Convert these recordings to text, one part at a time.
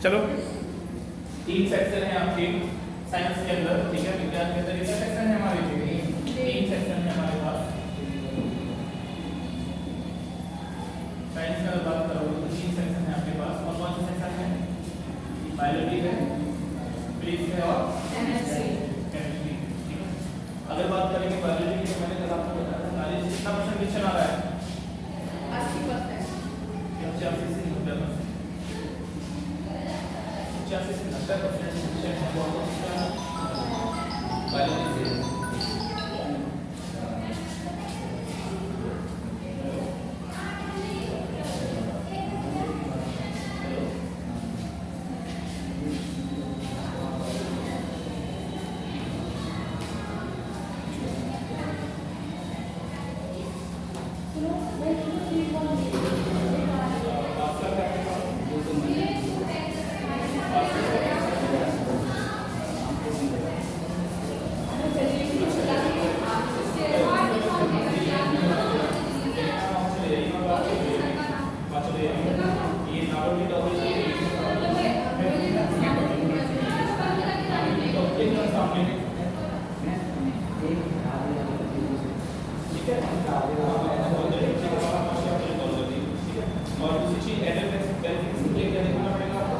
चलो, 3 सेक्शन है आपके साइंस के अंदर, ठीक है। विज्ञान के अंदर कितने सेक्शन है हमारे? 3 सेक्शन है हमारे पास। साइंस का बात करो तो 3 सेक्शन है आपके पास। और कौन से सेक्शन है? बायोलॉजी है, फिजिक्स है और केमिस्ट्री, ठीक है। अगर बात करेंगे बायोलॉजी की तो मैंने कल आपको बताया था नॉलेज कितना परसेंट क्वेश्चन आ रहा है? 80%। 85 से 90%, 85 से 90% क्वेश्चन है वो बायोलॉजी से। और दूसरी चीज एडल्ट वेरिफिकेशन के लिए क्या देखना पड़ेगा आपको?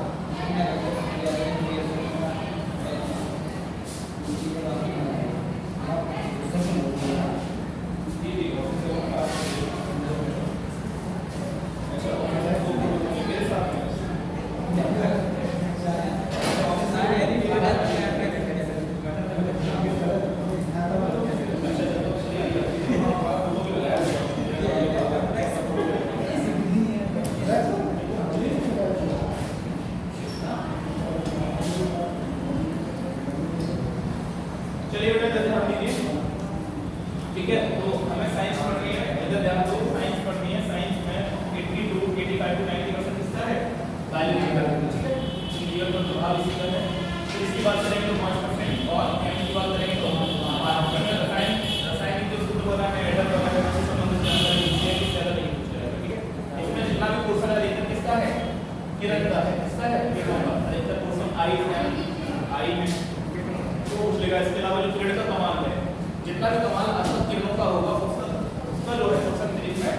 चलिए बेटा जल्दी हम लीजिए, ठीक है। तो हमें साइंस पढ़नी है, इधर ध्यान दो, साइंस पढ़नी है। साइंस में 82 85 टू 90% किसका है? बायोलॉजी का, ठीक है। क्लियर तो भाग इसी का है। फिर इसकी बात करेंगे तो 5% और केमिस्ट्री की बात करेंगे तो 12%। रसायन जो शुद्ध बना है एडल वगैरह से संबंधित जानकारी इसलिए कि ज्यादा नहीं पूछ रहा है, ठीक है। इसमें जितना भी पोर्शन है अधिकतर किसका है? किरण का है। किसका है? किरण का। अधिकतर पोर्शन आई में पूछ लेगा। इसके अलावा जो किरण का कमाल है, जितना भी कमाल असर किरणों का होगा उसका जो है क्वेश्चन मेरिट में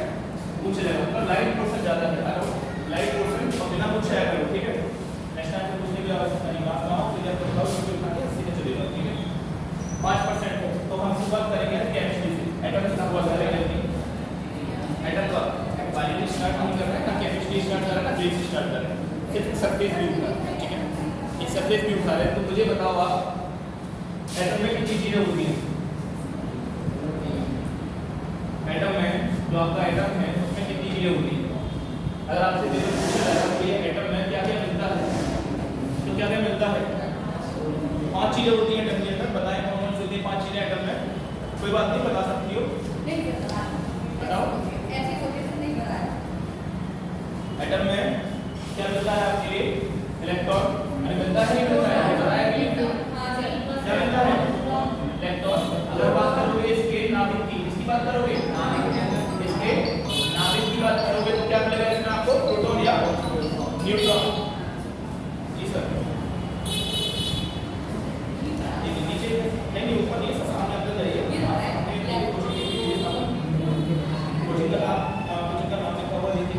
पूछ लेगा। मतलब लाइट पोर्शन ज्यादा है, लाइट पोर्शन और बिना पूछे आया करो, ठीक है। नेक्स्ट टाइम पे पूछने की आवश्यकता नहीं। बात कराओ फिर जब बताओ तो उठा के सीधे चलेगा, ठीक है। 5% है तो हम शुरुआत करेंगे केमिस्ट्री से। एटम से शुरुआत करेंगे। एटम का बायोलॉजी स्टार्ट नहीं कर रहे हैं ना, केमिस्ट्री स्टार्ट कर रहे हैं ना, फिजिक्स स्टार्ट कर रहे हैं। सिर्फ सरफेस व्यू का, ठीक है। एक सरफेस व्यू उठा रहे हैं। तो मुझे बताओ आप एटम में कितनी चीजें होती हैं? एटम में जो आपका एटम है उसमें कितनी चीजें होती हैं? अगर आपसे पूछा जाए तो ये एटम में क्या क्या मिलता है तो क्या क्या मिलता है? 5 चीजें होती हैं एटम के अंदर। बताएं कौन कौन सी होती हैं 5 चीजें एटम में? कोई बात नहीं, बता सकती हो? नहीं पता। बताओ। ऐसी कोई नहीं पता है। एटम में क्या मिलता है आपके लिए? इलेक्ट्रॉन। अरे मिलता है, नहीं मिलता है? बताया कि क्या मिलता है? इलेक्ट्रॉन। अगर बात करोगे इसके नाभिक की, इसकी बात करोगे इसके नाभिक की बात करोगे तो क्या मिलेगा इसमें आपको? प्रोटॉन या न्यूट्रॉन। जी सर, ये नीचे नहीं ऊपर नहीं, सामने अंदर जाइए। कोचिंग का कोचिंग का नाम लिखा हुआ देखिए।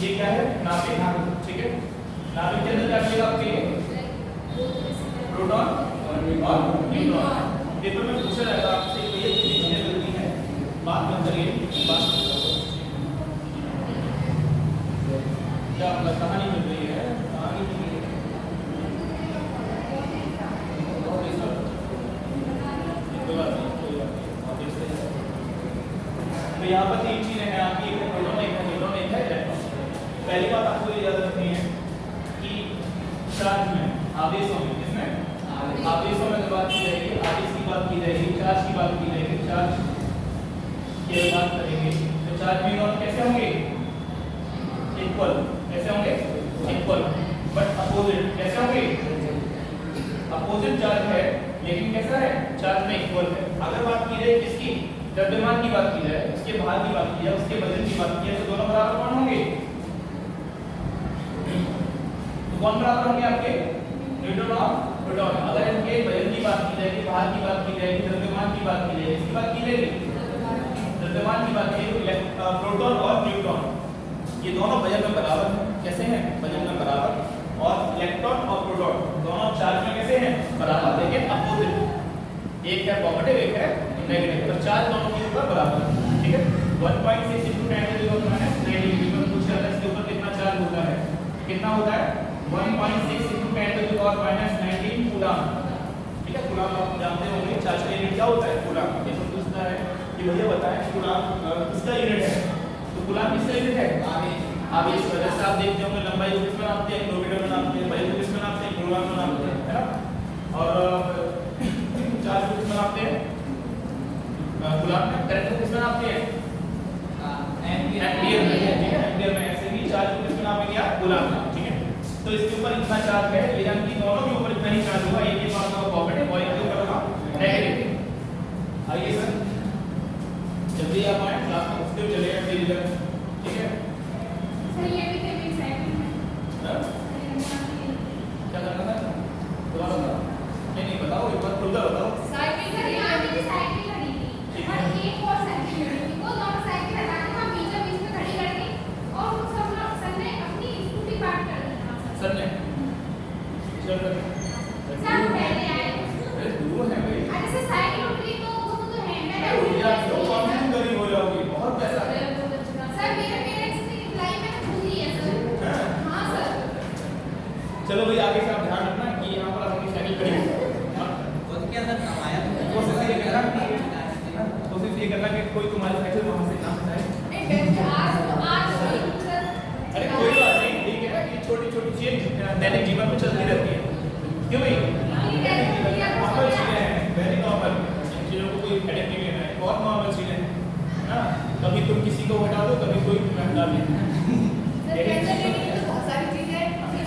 ये क्या है? नाभिक, ठीक है। नाभिक के अंदर क्या मिलेगा आपके लिए? प्रोटॉन और न्यूट्रॉन। पेपर में पूछा जाएगा आपसे ये कितनी चीजें मिलती क्या मतलब कहानी मिल रही है, कहानी मिल रही है। कोई बात नहीं, कोई बात नहीं, आप देखते हैं। तो यहाँ पर तीन चीजें हैं आपकी, एक है प्रोटॉन, एक है न्यूट्रॉन, एक है इलेक्ट्रॉन। पहली बात आपको ये याद रखनी है कि चार्ज में, आवेशों में, किसमें आवेशों में बात की जाएगी, आवेश की बात की जाएगी, चार्ज की बात की जाएगी, चार्ज की बात करेंगे। तो चार्ज में इलेक्ट्रॉन कैसे होंगे, इक्वल, कैसे होंगे इक्वल, बट अपोजिट कैसे होंगे, अपोजिट चार्ज है लेकिन कैसा है, चार्ज में इक्वल है। अगर बात की जाए किसकी, द्रव्यमान की बात की जाए, उसके भार की बात की जाए, उसके वजन की बात की जाए, तो दोनों बराबर कौन होंगे, तो कौन बराबर होंगे आपके, न्यूट्रॉन और प्रोटॉन। अगर इनके वजन की बात की जाएगी, भार की बात की जाएगी, द्रव्यमान की बात की जाएगी, इसकी बात की जाएगी, द्रव्यमान की बात की जाएगी, प्रोटॉन और न्यूट्रॉन ये दोनों वजन में बराबर हैं, कैसे हैं, वजन में बराबर। और इलेक्ट्रॉन और प्रोटॉन दोनों चार्ज में कैसे हैं, बराबर, लेकिन अपोजिट, एक है पॉजिटिव एक है नेगेटिव, तो चार्ज दोनों के ऊपर बराबर है, ठीक है। 1.6 × 10⁻⁹ पूछा था इसके ऊपर कितना चार्ज होता है, कितना होता है 1.6 × 10⁻⁹ कूलम, ठीक है। कूलम आप जानते होंगे, चार्ज का यूनिट क्या होता है, कूलम। ये तो पूछता है कि भैया बताएं कूलम किसका यूनिट है, तो कूलम किसका यूनिट है, आवेश। जैसे आप देखते होंगे लंबाई को किसमें नापते हैं, किलोमीटर में नापते हैं, बल को किसमें नापते हैं, किलोग्राम में नापते हैं, है ना। और चार्ज को किसमें नापते हैं, कूलम में। करंट को किसमें नापते हैं, एम्पियर में, ठीक है, एम्पियर में। ऐसे ही चार्ज को किसमें नापेंगे आप, कूलम में, ठीक है। तो इसके ऊपर इतना चार्ज है, यानी कि दोनों के ऊपर इतना ही चार्ज होगा, एक के पास होगा पॉजिटिव और एक के ऊपर होगा नेगेटिव। आइए सर जल्दी आप आए, क्लास में उसके चलेगा धीरे धीरे, ठीक है। सर ये भी थे मेरी साइकिल में क्या करना था, दोबारा बताओ, नहीं बताओ, एक बार खुद बताओ। साइकिल सर यहाँ पे भी साइकिल खड़ी थी और एक और साइकिल खड़ी थी, वो दोनों साइकिल हटा के हम बीच में खड़ी कर दी और उन सब लोग सर ने अपनी स्कूटी पार्क कर दी। सर ने चल सर पहले आए, अरे दूर है भाई, अरे सर साइकिल उठ गई तो वो तो हैंडल है, अरे यार तो कॉन्फ्यूज करी हो जाओगी, बहुत पैसा है। सर मेरे पेरेंट्स ने अप्लाई में खुद ही है सर। हाँ सर चलो भाई आगे से आप ध्यान रखना कि यहाँ पर अपनी साइकिल खड़ी है। कोशिश ये करना कि कोई तुम्हारी साइकिल वहाँ से ना हटाए। अरे कोई बात नहीं, ठीक है ना, ये छोटी छोटी चीजें दैनिक जीवन में चलती रहती है, क्यों भाई, नॉर्मल चीजें हैं, वेरी नॉर्मल। इन चीजों को कोई हेडेक नहीं लेना है, बहुत नॉर्मल चीजें हैं, है ना। कभी तुम किसी को हटा दो, कभी कोई तुम्हें हटा दे।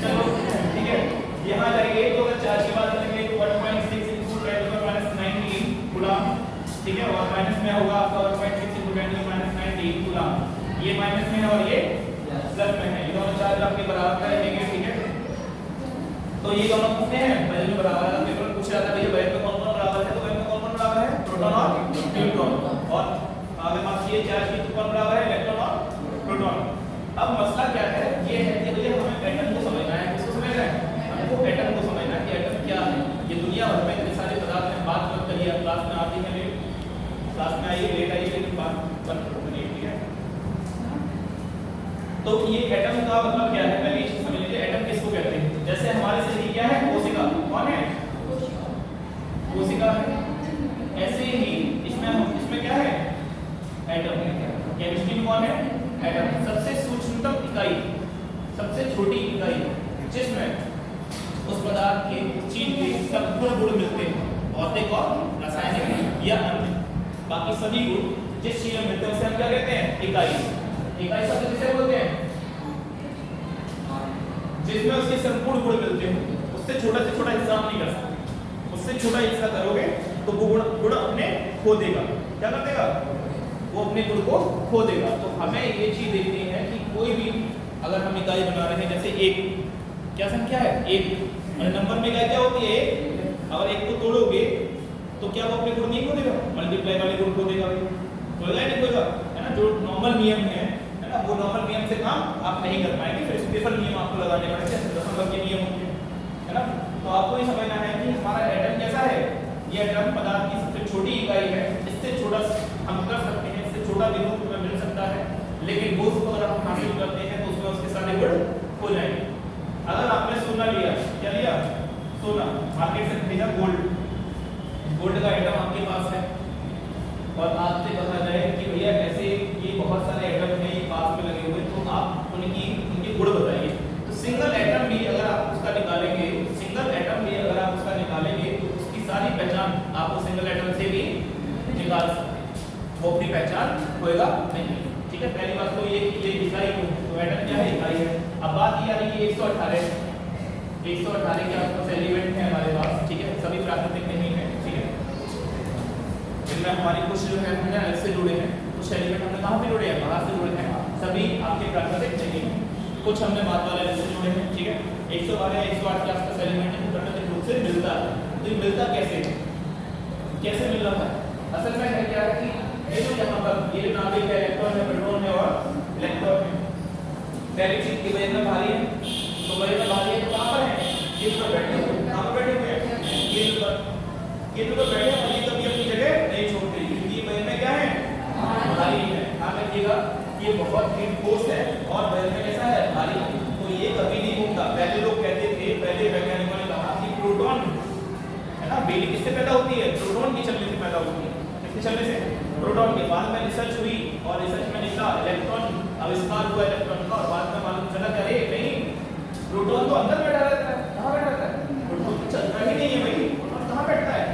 चलो ठीक है, यहाँ जाएंगे तो अगर चार्ज की बात करेंगे तो 1.6 × 10⁻⁹ कूलम, ठीक है। और माइनस में होगा आपका 1.6 × 10⁻⁹ कूलम, ये माइनस में है और ये प्लस में है, ये दोनों चार्ज आपके बराबर का रहेंगे, ठीक है। तो ये दोनों कितने हैं, वजन में बराबर है। पेपर में पूछा जाता है भैया वजन में कौन-कौन बराबर है, तो वजन में कौन-कौन बराबर है, प्रोटॉन और न्यूट्रॉन। और अगर बात की चार्ज की तो कौन बराबर है, इलेक्ट्रॉन और प्रोटॉन। अब मसला क्या है, ये है कि भैया हमें एटम को समझना है, किसको समझना है, हमको एटम को समझना है कि एटम क्या है। ये दुनिया भर में इतने सारे पदार्थ हैं, बात मत करिए, आप क्लास में आती हैं लेट, क्लास में आइए लेट आइए, लेकिन बात बंद करिए, ठीक है। तो ये एटम का मतलब क्या है, पहले ये चीज समझ लीजिए, एटम किसको कहते हैं। जैसे हमारे शरीर क्या है, कोशिका, कौन है, कोशिका है। ऐसे ही इसमें क्या है, एटम। केमिस्ट्री में कौन है, एटम। सबसे सूक्ष्मतम इकाई, सबसे छोटी इकाई जिसमें उस पदार्थ के, चीज के सब गुण मिलते हैं, भौतिक और रासायनिक या अन्य, बाकी सभी गुण जिस चीज में मिलते हैं उसे हम क्या कहते हैं, इकाई। इकाई शब्द किसे बोलते हैं, जिसमें उसके संपूर्ण गुण मिलते हैं, उससे छोटा से छोटा हिस्सा नहीं कर सकते, उससे छोटा हिस्सा करोगे तो वो गुण अपने खो देगा, क्या कर देगा, वो अपने गुण को खो देगा। तो हमें ये चीज देखनी है कि कोई भी अगर हम इकाई बना रहे हैं, जैसे एक क्या संख्या है, एक नंबर में इकाई क्या होती है, अगर एक को तोड़ोगे तो क्या वो अपने गुण नहीं खो देगा, मल्टीप्लाई वाले गुण खो देगा, बोलेगा नहीं खोएगा, है ना। जो नॉर्मल नियम है ना, वो नॉर्मल नियम से काम आप नहीं कर पाएंगे, फिर स्पेशल नियम आपको लगाने पड़ेंगे, दशमलव के नियम होते हैं, है ना। तो आपको ये समझना है कि हमारा एटम कैसा है, ये एटम पदार्थ की सबसे छोटी इकाई है, इससे छोटा हम कर सकते हैं, इससे छोटा भी रूप में मिल सकता है, लेकिन वो उसको अगर हम हासिल करते हैं तो उसमें उसके सारे गुण हो जाएंगे। अगर आपने सोना लिया, क्या लिया? सोना, मार्केट से खरीदा गोल्ड, गोल्ड का आइटम आपके पास है और आपसे कहा जाए कि भैया ऐसे ये बहुत सारे आइटम हैं ये पास में लगे हुए, तो आप उनके गुण बताइए। तो सिंगल आइटम भी अगर आप उसका निकालेंगे, सिंगल आइटम भी अगर आप उसका निकालेंगे तो उसकी सारी पहचान आप उस सिंगल आइटम से भी निकाल सकते हैं, वो अपनी पहचान होएगा नहीं। ठीक है, पहली बात तो ये इकाई तो आइटम क्या है? इकाई है। अब बात ये आ रही है 118 के आसपास एलिमेंट है हमारे पास। ठीक है, सभी प्राकृतिक नहीं है। ठीक है, इनमें हमारी कुछ जो है हमने अलग से जुड़े हैं, कुछ एलिमेंट हमने कहाँ से जुड़े हैं? बाहर से जुड़े हैं, सभी आपके प्राकृतिक नहीं है, कुछ हमने बात वाले से जुड़े हैं। ठीक है, 112 या 108 के आसपास एलिमेंट है प्राकृतिक रूप से मिलता है। तो ये मिलता कैसे मिल रहा है? असल में है क्या है कि ये जो यहाँ पर ये नाभिक है, इलेक्ट्रॉन है, प्रोटॉन है और इलेक्ट्रॉन है। पहली चीज की वजह में भारी है, तो वजह में भारी है तो कहाँ पर है? केंद्र पर बैठे हुए, कहाँ पर बैठे हुए हैं? केंद्र पर बैठे हैं और ये कभी अपनी जगह नहीं छोड़ते, क्योंकि ये वजह में क्या है? भारी है। ध्यान रखिएगा, ये बहुत ही ठोस है और वजह में कैसा है? भारी है, तो ये कभी नहीं घूमता। पहले लोग कहते थे, पहले वैज्ञानिकों ने कहा कि प्रोटॉन है ना, बिजली किससे पैदा होती है? प्रोटॉन की चलने से पैदा होती है। किसके चलने से? प्रोटॉन के। बाद में रिसर्च हुई और रिसर्च में निकला इलेक्ट्रॉन आविष्कार हुआ इलेक्ट्रॉन का, और बाद में मालूम चला कि अरे नहीं, प्रोटॉन तो अंदर बैठा रहता है। कहाँ बैठा रहता है? प्रोटॉन तो चलता ही नहीं है भाई, प्रोटॉन कहाँ बैठता है?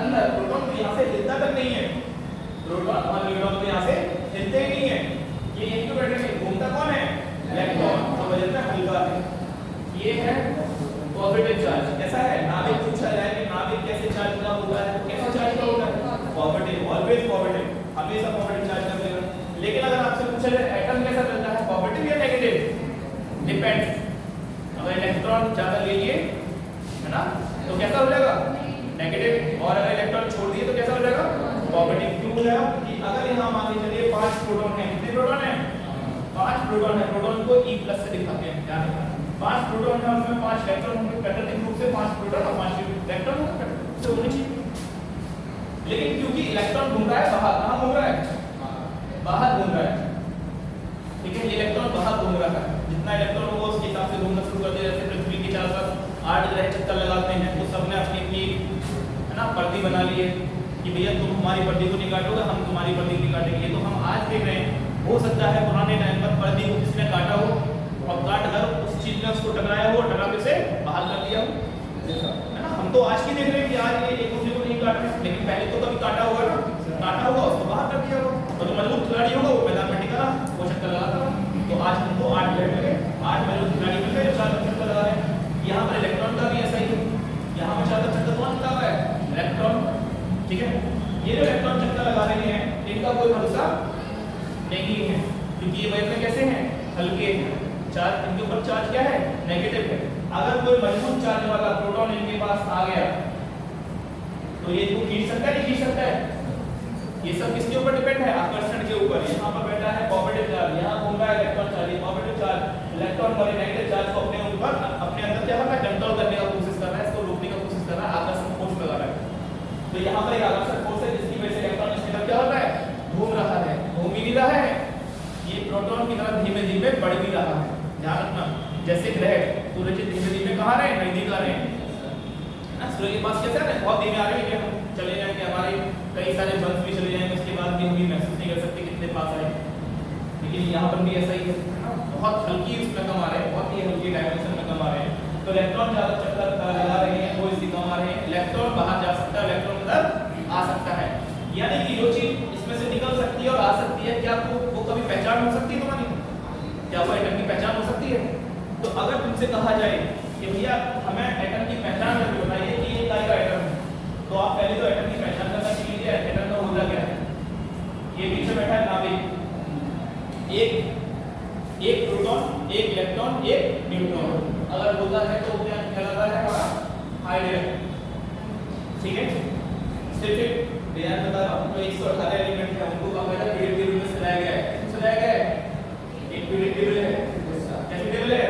अंदर। प्रोटॉन तो यहाँ से हिलता तक नहीं है, प्रोटॉन और न्यूट्रॉन तो यहाँ से हिलते ही नहीं है, ये यहीं पे बैठे हैं। घूमता कौन है? इलेक्ट्रॉन। तो वजह से हल्का है। ये है पॉजिटिव चार्ज। कैसा है? नाभिक पूछा जाए कि नाभिक कैसे चार्ज का होता है, कैसे चार्ज का होता है? पॉजिटिव, ऑलवेज पॉजिटिव, हमेशा पॉजिटिव चार्ज कर देगा। लेकिन अगर आपसे पूछा जाए एटम कैसा चलता है, पॉजिटिव या नेगेटिव? डिपेंड्स। अगर इलेक्ट्रॉन ज्यादा ले लिए है ना तो कैसा हो जाएगा? नेगेटिव। और अगर इलेक्ट्रॉन छोड़ दिए तो कैसा हो जाएगा? पॉजिटिव। क्यों हो जाएगा? कि अगर यहाँ मान लीजिए चलिए 5 प्रोटॉन है, कितने प्रोटॉन है? 5 प्रोटॉन है। प्रोटॉन को E+ से दिखाते हैं, ध्यान रखना। 5 प्रोटॉन है, उसमें 5 इलेक्ट्रॉन होंगे, प्राकृतिक रूप से 5 प्रोटॉन और 5 इलेक्ट्रॉन होंगे, तो होने चाहिए। लेकिन क्योंकि इलेक्ट्रॉन घूम रहा है बाहर, कहाँ घूम रहा है? बाहर घूम रहा है। ठीक है, ये इलेक्ट्रॉन बाहर घूम रहा है, जितना इलेक्ट्रॉन होगा उसके हिसाब से घूमना शुरू कर दिया। जैसे पृथ्वी के चारों 8 ग्रह चक्कर लगाते हैं, तो सबने अपनी अपनी है ना पर्दी बना ली है कि भैया तुम हमारी पर्दी को नहीं काटोगे, हम तुम्हारी पर्दी को नहीं काटेंगे। तो हम आज देख रहे हैं, हो सकता है पुराने टाइम पर पर्दी को किसने काटा हो और काट कर उस चीज में उसको टकराया हो, टकरा के से बाहर कर दिया हो, है ना। हम तो आज की देख रहे हैं कि आज ये एक दूसरे को नहीं काट रहे, लेकिन पहले तो कभी काटा होगा ना, काटा होगा उसको बाहर कर दिया होगा, और जो मजबूत खिलाड़ी होगा वो मैदान में टिका वो चक्कर लगाता। तो आज हमको 8 मिनट लगे, 8 मजबूत खिलाड़ी मिल गए, 4 चक्कर लगा रहे हैं। यहाँ पर इलेक्ट्रॉन का भी ऐसा ही है, यहाँ पर 4 चक्कर कौन लगा हुआ है? इलेक्ट्रॉन। ठीक है, ये जो इलेक्ट्रॉन चक्कर लगा रहे हैं इनका कोई भरोसा नहीं है, क्योंकि ये वैसे कैसे हैं? हल्के हैं। चार्ज इनके ऊपर चार्ज क्या है? नेगेटिव है। अगर कोई मजबूत चार्ज वाला प्रोटॉन इनके पास आ गया तो ये इनको खींच सकता है, नहीं खींच सकता है? ये सब किसके ऊपर डिपेंड है? आकर्षण के ऊपर। यहाँ पर बैठा है पॉजिटिव चार्ज, यहाँ घूम रहा है electron charge, positive charge electron और नेगेटिव चार्ज को अपने ऊपर अपने अंदर क्या कर रहा है? कंट्रोल करने का कोशिश कर रहा है, इसको रोकने का कोशिश कर रहा है, आकर्षण फोर्स लगा रहा है। तो यहाँ पर एक आकर्षण फोर्स है जिसकी वजह से इलेक्ट्रॉन इसके अंदर क्या हो रहा है? घूम रहा है। घूम ही नहीं रहा है, ये प्रोटॉन की तरफ धीमे धीमे बढ़ भी रहा है। ध्यान रखना, जैसे ग्रह सूरज से धीमे धीमे कहाँ रहे हैं? नजदीक आ रहे हैं ना। सूरज के पास कैसे आ रहे हैं? बहुत धीमे आ रहे हैं कि हम चले जाएंगे, हमारे कई सारे वंश भी चले जाएंगे, उसके बाद भी हम भी महसूस नहीं कर सकते कितने पास आए। लेकिन यहाँ पर भी ऐसा ही है, बहुत हल्की उसमें कम आ रहे हैं, बहुत ही हल्की डायमेंशन में कम आ रहे हैं। तो इलेक्ट्रॉन ज्यादा चक्कर लगा रहे हैं, वो इसलिए कम आ रहे हैं। इलेक्ट्रॉन बाहर जा सकता है, इलेक्ट्रॉन अंदर आ सकता है, यानी कि जो चीज इसमें से निकल सकती है और आ सकती है, क्या वो कभी पहचान हो सकती है तुम्हारी? क्या वो एटम की पहचान हो सकती है? तो अगर तुमसे कहा जाए कि भैया हमें एटम की पहचान करके बताइए कि ये इकाई का एटम है, तो आप पहले तो एटम की पहचान करना सीख लीजिए। एटम का होता क्या है? ये पीछे बैठा है नाभिक, एक प्रोटॉन, एक इलेक्ट्रॉन, एक न्यूट्रॉन। अगर होता है तो क्या कहलाता है? हमारा हाइड्रोजन। ठीक है, सिर्फ ध्यान बता रहा हूँ, तो 118 एलिमेंट है, उनको कहा गया पीरियड टेबल में सजाया गया है। सजाया गया है, एक पीरियड टेबल है। कैसे टेबल है?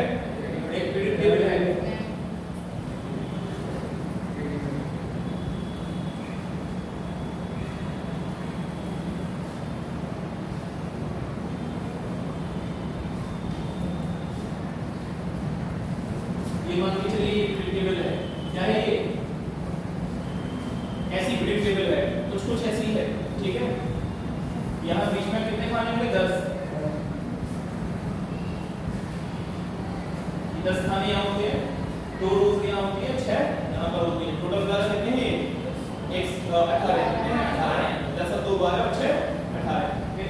एक पीरियड टेबल है। ये मान के चलिए प्रिडिक्टेबल है, चाहे ये ऐसी प्रिडिक्टेबल है, कुछ ऐसी है, ठीक है। यहाँ बीच में कितने खाने होंगे? 10 खाने यहाँ होते हैं, 2 रोज यहाँ होती है, 6 यहाँ पर होती है, टोटल कितना कितने हैं? 18 कितने हैं? 18 10 और 2 12 और 6 18। फिर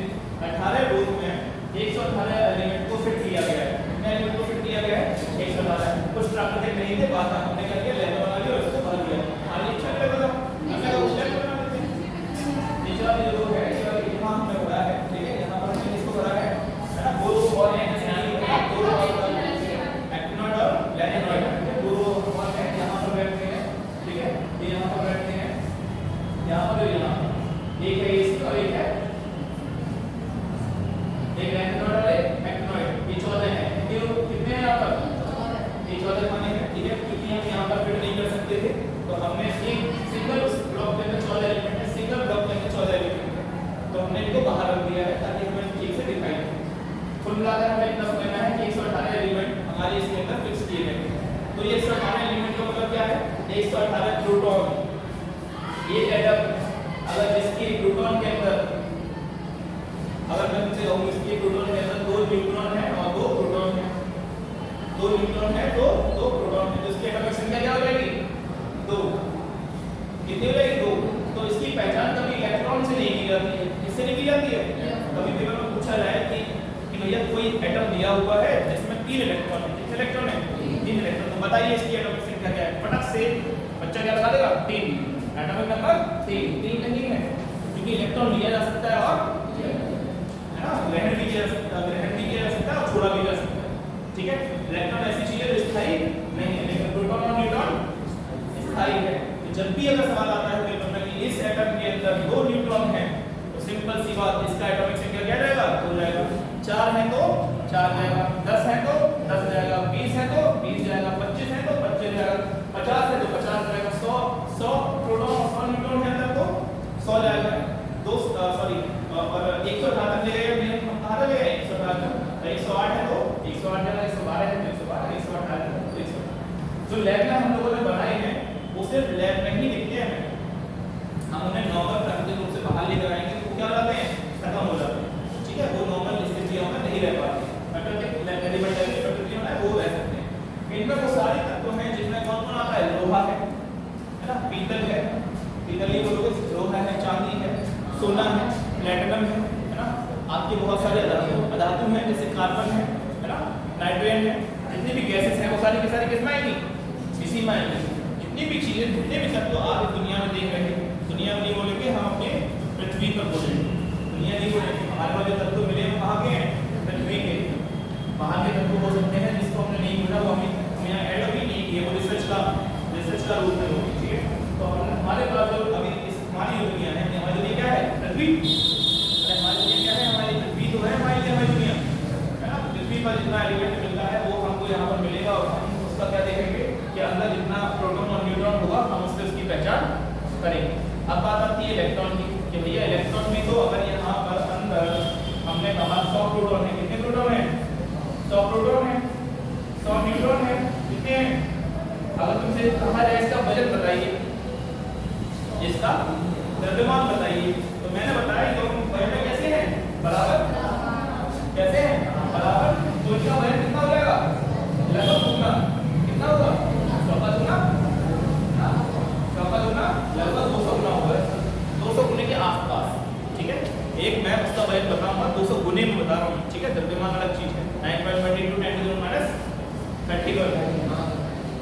18 रोज में 118 एलिमेंट को फिट किया गया है। कितने एलिमेंट को फिट किया गया है? 118। कुछ प्राकृतिक नहीं थे, बात हमने करके लेवल बना लिया और इसको भर दिया। आगे अच्छा लगेगा हमने का उस लेवल बना देते हैं। नीचे वाली जो है ये वाली यहाँ हमने भरा है, ठीक है, यहाँ पर हमने इसको भरा है ना। वो रो और है जैसे यहाँ दो रो एक्टिनॉइड और लैटिनॉइड, दो रो और है यहाँ पर बैठते हैं, ठीक है, ये यहाँ पर बैठते हैं, यहाँ पर यहाँ एक है इसका और एक है एक लैटिनॉइड और एक एक्टिनॉइड, ये 14 है। कितने हैं यहाँ पर? ये 14 खाने हैं, ठीक है। क्योंकि हम यहाँ पर फिट नहीं कर सकते थे तो हमने एक सिंगल ब्लॉक के अंदर 14 एलिमेंट है, सिंगल ब्लॉक के अंदर 14 एलिमेंट है, तो हमने इनको बाहर रख दिया है ताकि हमें ठीक से दिखाई दे। कुल मिलाकर हमें इतना समझना है कि 118 एलिमेंट हमारे इसके अंदर फिक्स किए गए हैं। तो ये 118 एलिमेंट का मतलब क्या है? 118 प्रोटॉन। ये एटम अगर जिसके प्रोटॉन के अंदर, अगर मैं तुमसे कहूं इसके प्रोटॉन के अंदर 2 न्यूट्रॉन है और 2 प्रोटॉन है, 2 न्यूट्रॉन है तो 2 प्रोटॉन है, तो इसकी एटॉमिक संख्या क्या हो जाएगी? 2। कितनी हो जाएगी? 2। तो इसकी पहचान कभी इलेक्ट्रॉन से नहीं की जाती है, किससे नहीं की जाती है? कभी पेपर में पूछा जाए कि भैया कोई एटम दिया हुआ है जिसमें 3 इलेक्ट्रॉन है, कितने इलेक्ट्रॉन है? 3 इलेक्ट्रॉन, तो बताइए इसकी एटॉमिक संख्या क्या है? फटक से बच्चा क्या लगा देगा? 3। एटॉमिक नंबर 3 नहीं है, क्योंकि इलेक्ट्रॉन लिया जा सकता है और है ना, ग्रहण भी किया जा सकता है और छोड़ा भी जा सकता है, ठीक है। इलेक्ट्रॉन ऐसी चीज है जो स्थायी नहीं है, लेकिन प्रोटॉन और न्यूट्रॉन स्थायी है। तो जब भी अगर सवाल आता है पेपर में कि इस एटम के अंदर 2 न्यूट्रॉन है, तो सिंपल सी बात, इसका एटॉमिक संख्या क्या रहेगा? 2 जाएगा। 4 है तो 4 जाएगा, 10 है तो 10 जाएगा, 20 है तो 20 जाएगा, 25 है तो 25 जाएगा, 50 है तो 50 जाएगा, 100 प्रोटॉन और 100 न्यूट्रॉन है अंदर तो 100 जाएगा। और 118 ले गए हम, कहां तक ले गए? 118। 108 है तो 108 जाएगा, 112 है तो 112, 118 है तो 118। जो लैब में हम लोगों ने बनाए हैं वो सिर्फ लैब में ही दिखते हैं, हम उन्हें नॉर्मल प्राकृतिक रूप से बाहर लेकर आएंगे तो क्या हो जाते हैं? खत्म हो जाते हैं, ठीक है। वो नॉर्मल स्थितियों में नहीं रह पाते, प्राकृतिक एलिमेंटरी प्रकृतियों में वो रह सकते हैं। इनमें वो सारे तत्व हैं जिनमें कौन कौन आता है? लोहा है ना, पीतल है, पीतल ये बोलोगे, लोहा है, चांदी है, सोना है, प्लैटिनम है ना, आपके बहुत सारे धातु हैं जैसे कार्बन है ना, नाइट्रोजन है, जितनी भी गैसेस हैं वो सारी की सारी किसमें आएंगी? इसी में आएंगी। जितनी भी चीजें, जितने भी तत्व आप इस दुनिया में देख रहे हैं, दुनिया में नहीं बोलेंगे, हम अपने पृथ्वी पर बोलेंगे, दुनिया नहीं बोलेंगे। हमारे पास जो तत्व मिले हैं कहाँ के हैं? पृथ्वी के। बाहर के तत्व हो सकते हैं जिसको हमने नहीं बोला, वो हम यहाँ ऐड भी नहीं किए, वो रिसर्च का रूप में होगी, ठीक है। तो हमारे पास जो अभी हमारी जो दुनिया है, हमारी दुनिया क्या है? पृथ्वी। हमारी दुनिया क्या है? हमारी पृथ्वी तो है हमारी दुनिया, है ना। पृथ्वी पर जितना एलिमेंट मिलता है वो हमको यहाँ पर मिलेगा और हम उसका क्या देखेंगे कि अंदर जितना प्रोटॉन और न्यूट्रॉन होगा हम उससे उसकी पहचान करेंगे। अब बात आती है इलेक्ट्रॉन की, कि भैया इलेक्ट्रॉन भी तो अगर यहाँ पर अंदर हमने कहा 100 प्रोटॉन है, कितने प्रोटॉन है? 100 प्रोटॉन है, 100 न्यूट्रॉन है, कितने हैं? अगर तुमसे कहा जाए इसका वजन बताइए, इसका द्रव्यमान बताइए, तो मैंने बताया कि वजन में कैसे हैं? बराबर। कैसे हैं? बराबर। तो इसका वजन कितना हो जाएगा? लगभग दुगना। कितना होगा? 100 का दुगना, 100 का दुगना लगभग 200 गुना होगा, 200 गुने के आसपास, ठीक है। एक मैं उसका वजन बताऊंगा, 200 गुने में बता रहा हूँ, ठीक है। द्रव्यमान अलग चीज है, 9.22 × 10⁻³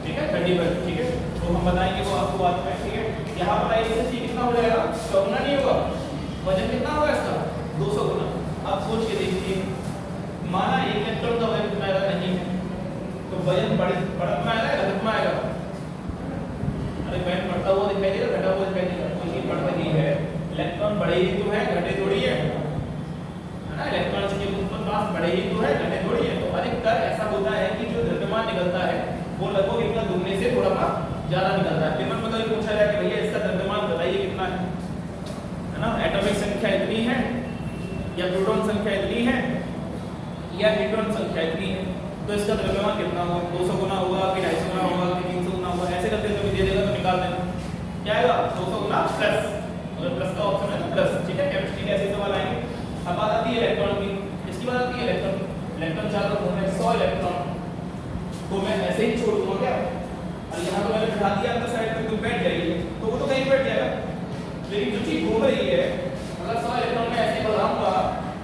ठीक है, 31, ठीक है। तो हम बताएंगे वो आपको बाद में, ठीक है। यहाँ पर आइए कितना हो जाएगा? 100 गुना नहीं होगा, वजन कितना होगा इसका? 200 गुना। अब सोच के देखिए, माना एक इलेक्ट्रॉन का वजन कितना नहीं है, तो वजन बढ़त में आएगा, घटत में आएगा? अरे वजन बढ़ता हुआ दिखाई देगा, घटा हुआ दिखाई देगा, कोई चीज बढ़ रही है, इलेक्ट्रॉन बढ़े ही तो है, घटे थोड़ी है ना। इलेक्ट्रॉन के पास बढ़े ही तो है, घटे थोड़ी है। तो अधिकतर ऐसा होता है कि जो द्रव्यमान निकलता है वो लगभग इतना दुगने से थोड़ा सा ज्यादा निकलता है। पेपर में कभी पूछा जाए कि भैया इसका द्रव्यमान बताइए कितना है ना, एटॉमिक संख्या इतनी है या प्रोटॉन संख्या इतनी है या न्यूट्रॉन संख्या इतनी है, तो इसका द्रव्यमान कितना होगा, 200 गुना होगा कि 250 गुना होगा कि 300 गुना होगा, ऐसे करके कभी दे देगा तो निकाल देना क्या आएगा 200 गुना प्लस, अगर प्लस का ऑप्शन है तो प्लस, ठीक है। केमिस्ट्री के ऐसे सवाल आएंगे। अब बात आती है इलेक्ट्रॉन की, इसकी बात आती है इलेक्ट्रॉन। इलेक्ट्रॉन चार्ज होने 100 इलेक्ट्रॉन को मैं ऐसे ही छोड़ दूंगा क्या, और यहाँ तो मैंने बिठा दिया अंदर साइड में, तुम बैठ जाइए तो वो तो कहीं बैठ जाएगा, लेकिन जो चीज घूम रही है अगर 100 इलेक्ट्रॉन में ऐसे बढ़ाऊंगा,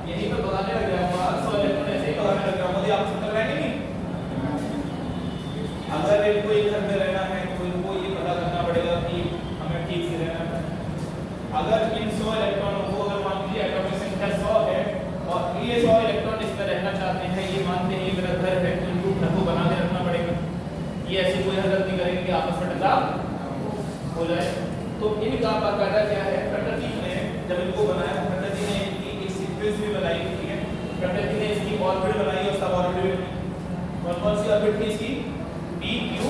यहीं पर बढ़ाने लग जाऊंगा, 100 इलेक्ट्रॉन ऐसे ही बढ़ाने लग जाऊंगा, तो आप सब टकराएंगे नहीं। अगर इनको एक घर में रहना है तो इनको ये पता करना पड़ेगा कि हमें ठीक से रहना है। अगर इन 100 इलेक्ट्रॉनों को, अगर मान लीजिए एटॉमिक संख्या 100 है और ये 100 इलेक्ट्रॉन इसमें रहना चाहते हैं, ये मानते हैं ये मेरा घर है, तो इनको घर को बना के रखना पड़ेगा। ये ऐसी कोई हरकत नहीं करेंगे कि आपस में टकराव हो जाए। तो इनका बाकायदा क्या है, प्रकृति ने जब इनको बनाया, प्रकृति ने इनकी एक सीक्वेंस भी बनाई, ठीक है। प्रकृति ने इसकी ऑर्बिट बनाई और सब ऑर्बिट भी, और कौन सी ऑर्बिट थी इसकी, p q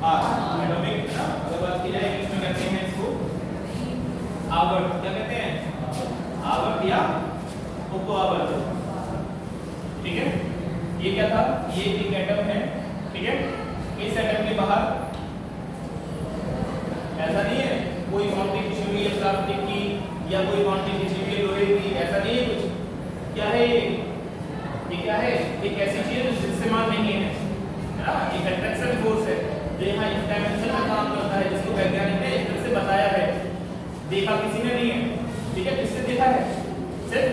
r एटॉमिक, है ना। अगर बात की जाए इसमें कहते हैं इसको आवर्त, क्या कहते हैं, आवर्त या उपआवर्त, ठीक है। ये क्या था, ये एक एटम है, ठीक है। इस एटम के बाहर ऐसा नहीं है कोई बाउंड्री खींची हुई है प्लास्टिक की या कोई बाउंड्री खींची हुई है लोहे की, ऐसा नहीं है कुछ। क्या है ये क्या है, एक ऐसी चीज है जो दृश्यमान नहीं है, ना, एक अट्रैक्शन फोर्स है जो यहाँ इस डायमेंशन में काम करता है, जिसको वैज्ञानिक ने इस तरह से बताया है, देखा किसी ने नहीं है, ठीक है। किससे देखा है, सिर्फ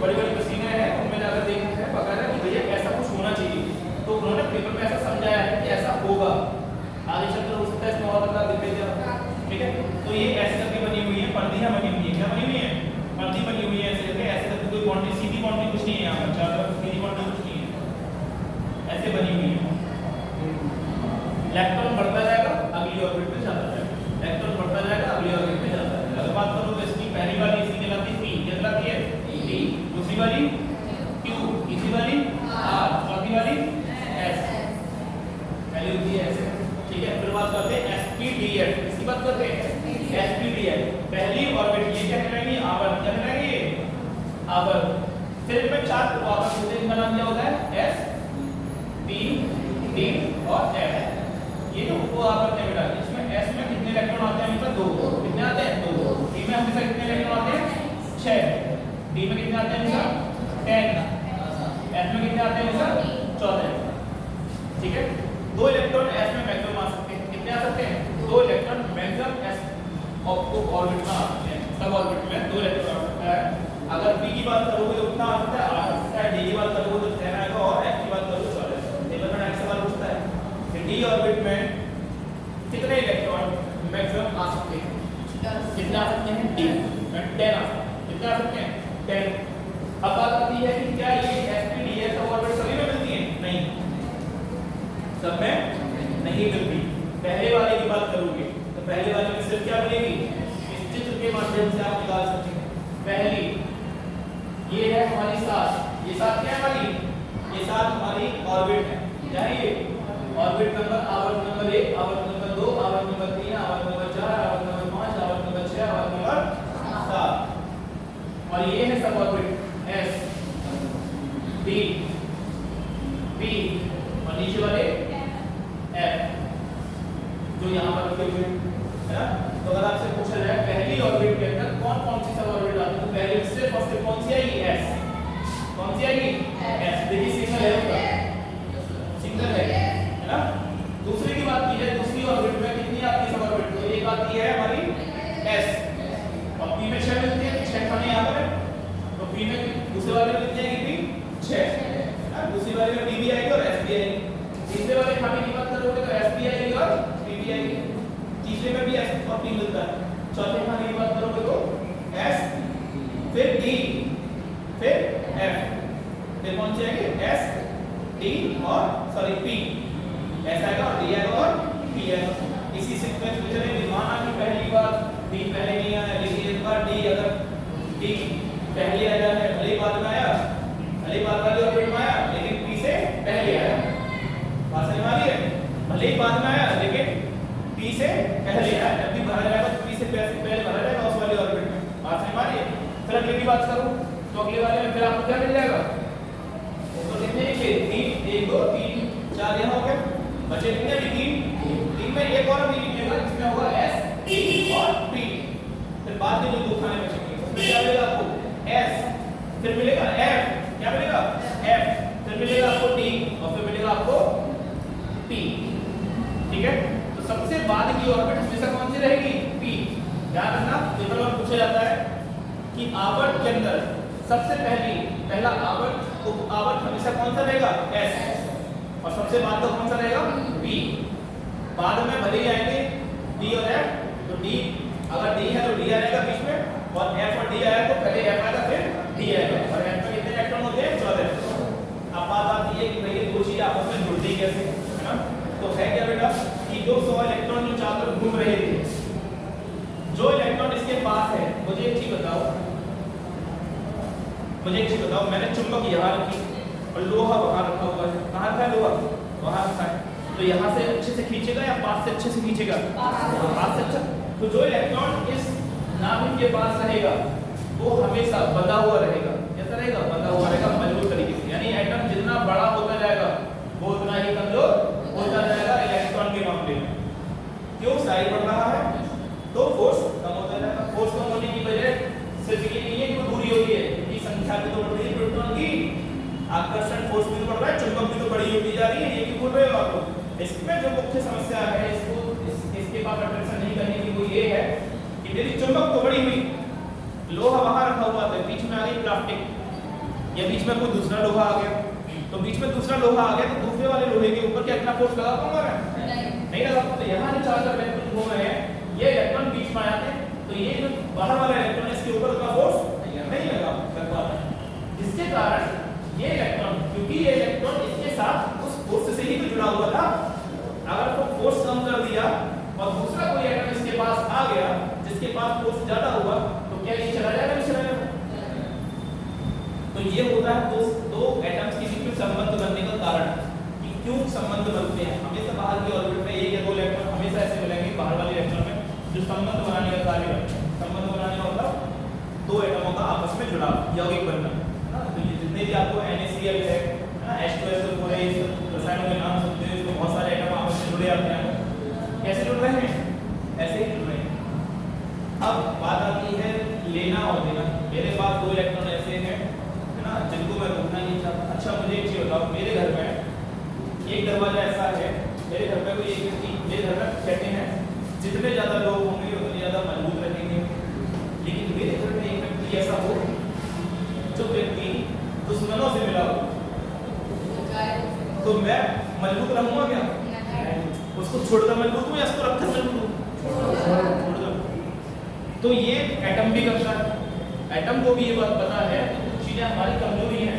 बड़ी बड़ी मशीनें हैं उनमें जाकर देखा है बकायदा कि भैया ऐसा कुछ होना चाहिए, तो उन्होंने पेपर में ऐसा समझाया है कि ऐसा होगा, आगे चलकर हो सकता है इसमें और बदलाव दिखाई दे, ठीक है। तो ये ऐसे करके बनी हुई है, पर्दियां बनी हुई है, क्या बनी हुई है, पर्दी बनी हुई है ऐसे करके, ऐसे करके कोई बाउंड्री, सीधी बाउंड्री कुछ नहीं है यहाँ पर, चारों तरफ सीधी बाउंड्री कुछ नहीं है, ऐसे बनी हुई है। इलेक्ट्रॉन बढ़ता जाएगा अगली ऑर्बिट में जाता जाएगा, इलेक्ट्रॉन बढ़ता जाएगा अगली ऑर्बिट में जाता जाएगा। अगर बात करो तो इसकी पहली वाली इसकी कहलाती है p, क्या कहलाती है p, दूसरी वाली q, तीसरी वाली r, चौथी वाली s, पहली होती है ऐसे, ठीक है। फिर बात करते हैं sp-df, इसकी बात करते हैं sp-df, पहली ऑर्बिट ये क्या कहलाएगी, आवर्त, क्या कहलाएगी, आवर्त। फिर इसमें 4 आवर्त होते हैं, इनका नाम क्या होता है, s, p, d और f। ये जो उपआवर्त है बेटा, इसमें s में कितने इलेक्ट्रॉन आते हैं, हमेशा 2, कितने आते हैं 2, p में हमेशा कितने इलेक्ट्रॉन आते हैं 6, d में कितने आते हैं हमेशा 10, f में कितने आते हैं हमेशा 14, ठीक है। 2 इलेक्ट्रॉन s में मैक्सिमम आ सकते हैं, कितने आ सकते हैं, 2 इलेक्ट्रॉन मैक्सिमम s ऑर्बिट में आ सकते हैं, सब ऑर्बिट में 2 इलेक्ट्रॉन आ सकता है। अगर p की बात करोगे तो कितना आ सकता है, 8 आ सकता है, d की बात करोगे तो 10 आएगा और f की बात करोगे तो 14। एक बार एक सवाल पूछता है कि d ऑर्बिट में कितने इलेक्ट्रॉन मैक्सिमम आ सकते हैं, कितने आ सकते हैं, d में 10 आ सकते हैं, कितने आ सकते हैं 10। अब बात आती है कि क्या ये sp-df ऑर्बिट सभी में मिलती है, नहीं, सब में नहीं मिलती। पहले वाले की बात करोगे तो पहले वाले में सिर्फ क्या मिलेगी, इस चित्र के माध्यम से आप निकाल सकते हैं। पहली ये है हमारी 7, ये 7 क्या है हमारी, ये 7 हमारी ऑर्बिट है, क्या है ये ऑर्बिट नंबर, आवर्त नंबर 1, आवर्त नंबर 2, आवर्त नंबर 3, आवर्त नंबर 4, आवर्त नंबर 5, आवर्त नंबर 6, आवर्त नंबर 7, और ये है सब ऑर्बिट s, d, p और नीचे वाले f जो यहाँ पर रखे हुए हैं, है ना। तो अगर आपसे पूछा जाए पहली ऑर्बिट के अंदर कौन कौन सी सब ऑर्बिट आती है, तो पहले से फर्स्ट कौन सी आएगी, s, कौन सी आएगी s, देखिए सिंगल है उसका, सिंगल है ना। दूसरे की बात की जाए, दूसरी ऑर्बिट में कितनी आती है सब ऑर्बिट, तो एक आती है हमारी s, और p में 6 मिलती है, 6 खाने यहाँ पर है, तो p में दूसरे वाले में कितनी आएगी, 6, दूसरी वाले में d भी आएगी और s भी आएगी। तीसरे वाले खाने की बात करोगे तो s भी आएगी और p भी आएगी, तीसरे में भी s और p मिलता है। चौथे खाने की बात करोगे तो s, फिर d, फिर f, फिर कौन सी आएगी s, d और सॉरी p, s आएगा और d आएगा और p आएगा। इसी सीक्वेंस में चलेंगे, माना कि पहली बार d पहले नहीं आया, लेकिन एक बार d अगर d पहले आया है, भले बाद में आया, भले बाद वाली ऑर्बिट में आया, लेकिन p से पहले आया, बात समझ में आ रही है, भले ही बाद में आया लेकिन p से पहले आया, जब भी भरा जाएगा तो p से पहले भरा जाएगा उस वाली ऑर्बिट में, बात समझ में आ रही है। फिर अगले की बात करूं तो अगले वाले में फिर आपको क्या मिल जाएगा, तो कितने लिखे 3 1 2 3 4 यहाँ हो गया बचे कितने भी 3 में एक और भी लिखिएगा इसमें होगा S T और P फिर बाद में जो दो खाने बचेंगे उसमें क्या मिलेगा आपको S फिर मिलेगा F क्या मिलेगा F फिर मिलेगा आपको T और फिर मिलेगा आपको P ठीक है तो सबसे बाद की ऑर्बिट हमेशा कौन सी रहेगी P ध्यान रखना पेपर में पूछा जाता है कि आवर्त के अंदर सबसे पहला आवर्त उप आवर्त हमेशा कौन सा रहेगा S और सबसे बाद का कौन सा रहेगा P बाद में भले ही आएंगे D और F तो D अगर D है तो D आएगा बीच में और F और D आया तो पहले F आएगा फिर D आएगा और F में कितने इलेक्ट्रॉन होते हैं 14 अब बात आती है कि भाई ये दो चीजें आपस में जुड़ती कैसे है ना तो है क्या बेटा कि जो 100 इलेक्ट्रॉन जो चारों तरफ घूम रहे थे जो इलेक्ट्रॉन इसके पास है मुझे एक चीज बताओ मैंने चुंबक यहाँ रखी और लोहा वहां रखा हुआ है कहाँ रखा है लोहा वहां रखा है तो यहाँ से अच्छे से खींचेगा या पास से अच्छे से खींचेगा पास से अच्छा तो जो इलेक्ट्रॉन इस नाभिक के पास रहेगा वो हमेशा बंधा हुआ रहेगा कैसा रहेगा बंधा हुआ रहेगा मजबूत तरीके से यानी एटम जितना बड़ा होता जाएगा वो उतना ही कमजोर होता जाएगा इलेक्ट्रॉन के मामले में क्यों साइज बढ़ रहा है तो फोर्स कम होता जाएगा फोर्स कम होने की वजह सिर्फ ये नहीं है कि दूरी हो रही है कि संख्या भी तो बढ़ रही है प्रोटॉन की आकर्षण फोर्स भी तो बढ़ रहा है चुंबक भी तो बड़ी होती जा रही है ये क्यों बोल रहे हो आप लोग इसमें जो मुख्य समस्या है इसके बाद अट्रैक्शन नहीं करने की वो ये है कि मेरी चुंबक तो बड़ी हुई लोहा वहां रखा हुआ था बीच में आ गई प्लास्टिक या बीच में कोई दूसरा लोहा आ गया तो बीच में दूसरा लोहा आ गया तो दूसरे वाले लोहे के ऊपर क्या इतना फोर्स लगा पाऊंगा मैं नहीं लगा पाऊंगा यहाँ जो चार इलेक्ट्रॉन घूम रहे हैं ये इलेक्ट्रॉन बीच में आते हैं तो ये जो बाहर वाला इलेक्ट्रॉन है इसके ऊपर उतना फोर्स नहीं लगा पाता जिसके कारण ये इलेक्ट्रॉन क्योंकि ये इलेक्ट्रॉन इसके साथ उस फोर्स से ही तो जुड़ा हुआ था अगर वो फोर्स कम कर दिया और दूसरा कोई एटम इसके पास आ गया जिसके पास फोर्स ज्यादा हुआ तो क्या ये चला जाएगा नहीं चला जाएगा तो ये होता है दो एटम्स के बीच में संबंध बनने का कारण कि क्यों संबंध बनते हैं हमेशा बाहर की ऑर्बिट में एक या दो इलेक्ट्रॉन हमेशा ऐसे मिलेंगे बाहर वाले इलेक्ट्रॉन में जो संबंध बनाने का कार्य करते हैं संबंध बनाने का मतलब दो एटमों का आपस में जुड़ाव यौगिक बनना तो ये जितने भी आपको NaCl है ना H2SO पूरे इस रसायनों के नाम सुनते हैं इसमें बहुत सारे एटम आपस में जुड़े आते हैं कैसे जुड़ रहे हैं ऐसे ही जुड़ रहे हैं अब बात आती है लेना और देना मेरे पास दो इलेक्ट्रॉन ऐसे हैं है ना जिनको मैं रोकना नहीं चाहता अच्छा मुझे एक चीज बताओ मेरे घर में एक दरवाजा ऐसा है मेरे घर में कोई एक व्यक्ति मेरे घर में कहते हैं जितने ज्यादा लोग होंगे उतने ज्यादा मजबूत रहेंगे लेकिन मेरे घर में एक व्यक्ति ऐसा हो जो व्यक्ति दुश्मनों से मिला हो तो मैं मजबूत रहूंगा क्या उसको छोड़कर मजबूत हूं या उसको रखकर मजबूत हूं तो ये एटम भी करता है एटम को भी ये बात पता है कुछ चीजें हमारी कमजोरी हैं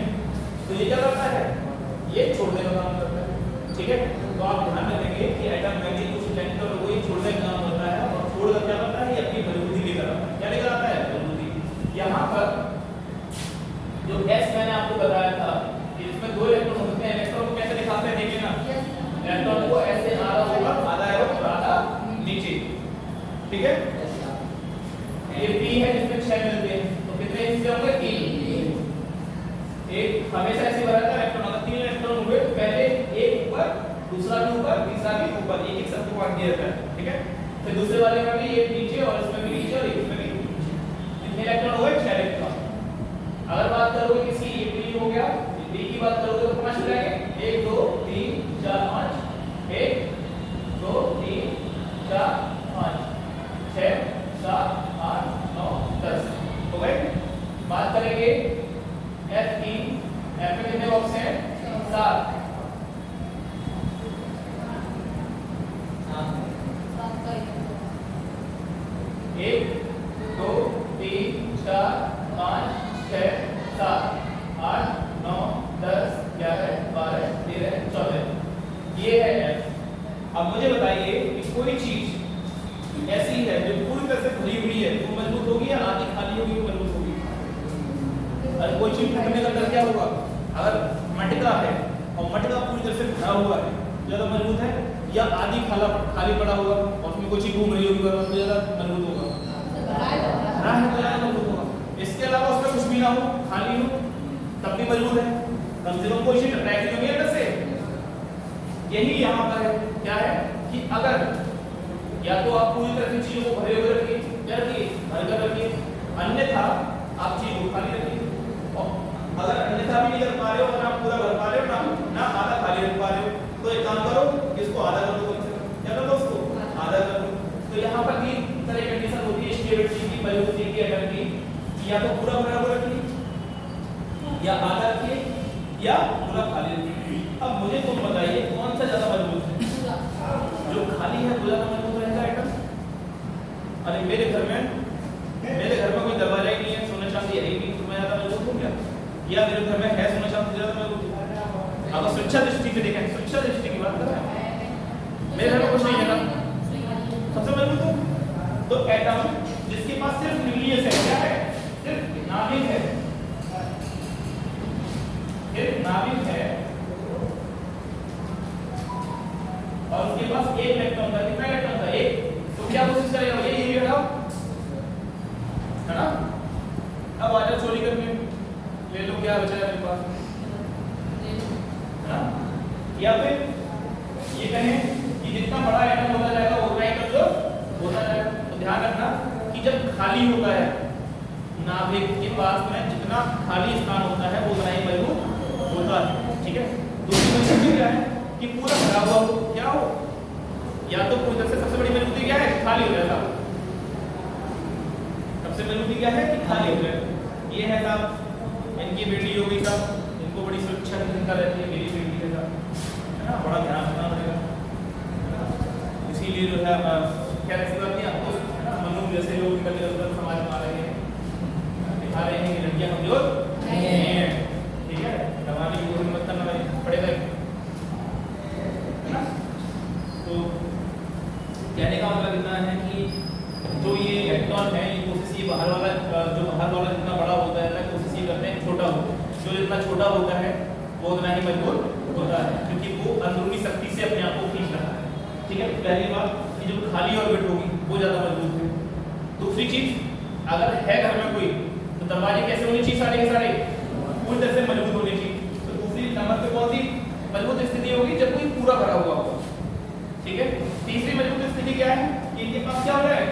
तो ये क्या करता है ये छोड़ने का काम करता है ठीक है तो आप ध्यान रखेंगे कि एटम में भी कुछ इलेक्ट्रॉन को ये छोड़ने का काम करता है और छोड़कर क्या करता है ये अपनी मजबूती लेकर आता है क्या लेकर आता है मजबूती यहाँ पर जो S मैंने आपको बताया था कि इसमें दो इलेक्ट्रॉन होते हैं इलेक्ट्रॉन को कैसे दिखाते हैं देखिए ना इलेक्ट्रॉन को ऐसे आधा होगा आधा है और आधा नीचे ठीक है ये P है जिसमें 6 मिलते हैं तो कितने हिस्से होंगे 3 एक हमेशा ऐसे भरा था इलेक्ट्रॉन अगर 3 इलेक्ट्रॉन हुए तो पहले एक ऊपर दूसरा भी ऊपर तीसरा भी ऊपर एक एक सबको बांट दिया जाता है ठीक है फिर दूसरे वाले में भी एक नीचे और इसमें भी नीचे और इसमें भी कितने इलेक्ट्रॉन हुए 6 इलेक्ट्रॉन अगर बात करोगे किसी ये B हो गया B की बात करोगे तो 5 मिलेंगे 1 2 3 4 5 1 2 3 4 5 6 7 8 9 10 हो गए बात करेंगे F3 F में कितने बॉक्स हैं 7 1 2 3 4 5 6 7 8 9 10 11 12 13 14 ये है F अब मुझे बताइए कि कोई चीज ऐसी है जो पूरी तरह से भरी हुई है वो मजबूत होगी या आधी खाली होगी वो मजबूत होगी अगर कोई चीज फटने का डर क्या होगा अगर मटका है और मटका पूरी तरह से भरा हुआ है ज्यादा मजबूत है या आधी खाली पड़ा हुआ और उसमें कोई चीज घूम रही होगी तो ज्यादा मजबूत होगा भरा है तो ज्यादा मजबूत होगा इसके अलावा उसमें कुछ भी ना हो खाली हो तब भी मजबूत है कम से कम कोई टकराएगी तो नहीं अंदर से। यही यहाँ पर है, क्या है कि अगर या तो आप पूरी तरह से चीजों को भरे हुए रखिए, क्या रखिए, भर कर रखिए, अन्यथा आप चीज को खाली रखिए। और अगर अन्यथा भी नहीं कर पा रहे हो, ना पूरा भर पा रहे हो, ना आधा खाली रख पा रहे हो, तो एक काम करो, इसको आधा कर दो, क्या कर दो, उसको आधा कर दो। तो यहाँ पर तीन तरह की कंडीशन होती है स्टेबिलिटी की, मजबूती की, एटम की, या तो पूरा भरा हुआ रखिए, या आधा रखिए, या पूरा खाली रखिए। अब मुझे तुम बताइए कौन सा ज्यादा मजबूत है? जो खाली है वो ज्यादा मजबूत रहेगा आइटम। अरे मेरे घर में कोई दरवाजा ही नहीं है, सोना चांदी है ही नहीं, तो मैं ज्यादा मजबूत हूं क्या? या मेरे घर में है सोना चांदी, ज्यादा मजबूत हूं? अब सुरक्षा दृष्टि से देखें, सुरक्षा दृष्टि की बात कर रहे हैं, मेरे घर में कुछ नहीं है ना, सबसे मजबूत हूं। तो एटम जिसके पास सिर्फ न्यूक्लियस है, क्या है, सिर्फ नाभिक है, सिर्फ नाभिक है, और उसके पास एक इलेक्ट्रॉन था, कितना इलेक्ट्रॉन था, एक, तो क्या कोशिश करेगा, ये हटाओ, है ना। अब आ जाओ चोरी करके, ले लो, क्या बचा है मेरे पास, है ना। या फिर ये कहें कि जितना बड़ा एटम होता जाएगा उतना ही कमजोर होता जाएगा। तो ध्यान रखना कि जब खाली होता है नाभिक के पास में, जितना खाली स्थान होता है वो उतना ही मजबूत होता है, ठीक है। दूसरी मजबूती क्या है कि पूरा भरा हुआ हो, क्या हो, या तो पूरी तरह से सबसे बड़ी मजबूती क्या है, खाली हो जाता, सबसे मजबूती क्या है कि खाली हो जाए। ये है साहब, इनकी बेटी हो गई साहब, इनको बड़ी सुरक्षा की चिंता रहती है, मेरी बेटी के साथ, है ना, बड़ा ध्यान रखना पड़ेगा। इसीलिए जो है क्या ऐसी बात नहीं, आपको मनु जैसे लोग निकल समाज में आ रहे हैं, दिखा रहे हैं कि लड़कियां कमजोर नहीं है, ठीक है, दबाने की कोशिश मत करना पड़ेगा, है ना। तो कहने का मतलब इतना है कि जो ये इलेक्ट्रॉन है, ये कोशिश ये बाहर वाला जितना बड़ा होता है, कोशिश ये करते हैं छोटा हो, जो जितना छोटा होता है वो उतना ही मजबूत होता है, क्योंकि वो अंदरूनी शक्ति से अपने आप को खींच रहा है, ठीक है। पहली बात कि जो खाली ऑर्बिट होगी वो ज्यादा मजबूत है। दूसरी चीज, अगर है घर में कोई, तो दरवाजे कैसे होने चाहिए, सारे के सारे पूरी तरह से मजबूत होने चाहिए। तो दूसरी नंबर पे कौन सी मजबूत स्थिति होगी, जब कोई पूरा भरा हुआ होगा, ठीक है। तीसरी मजबूत स्थिति क्या है कि इनके पास क्या हो रहा है,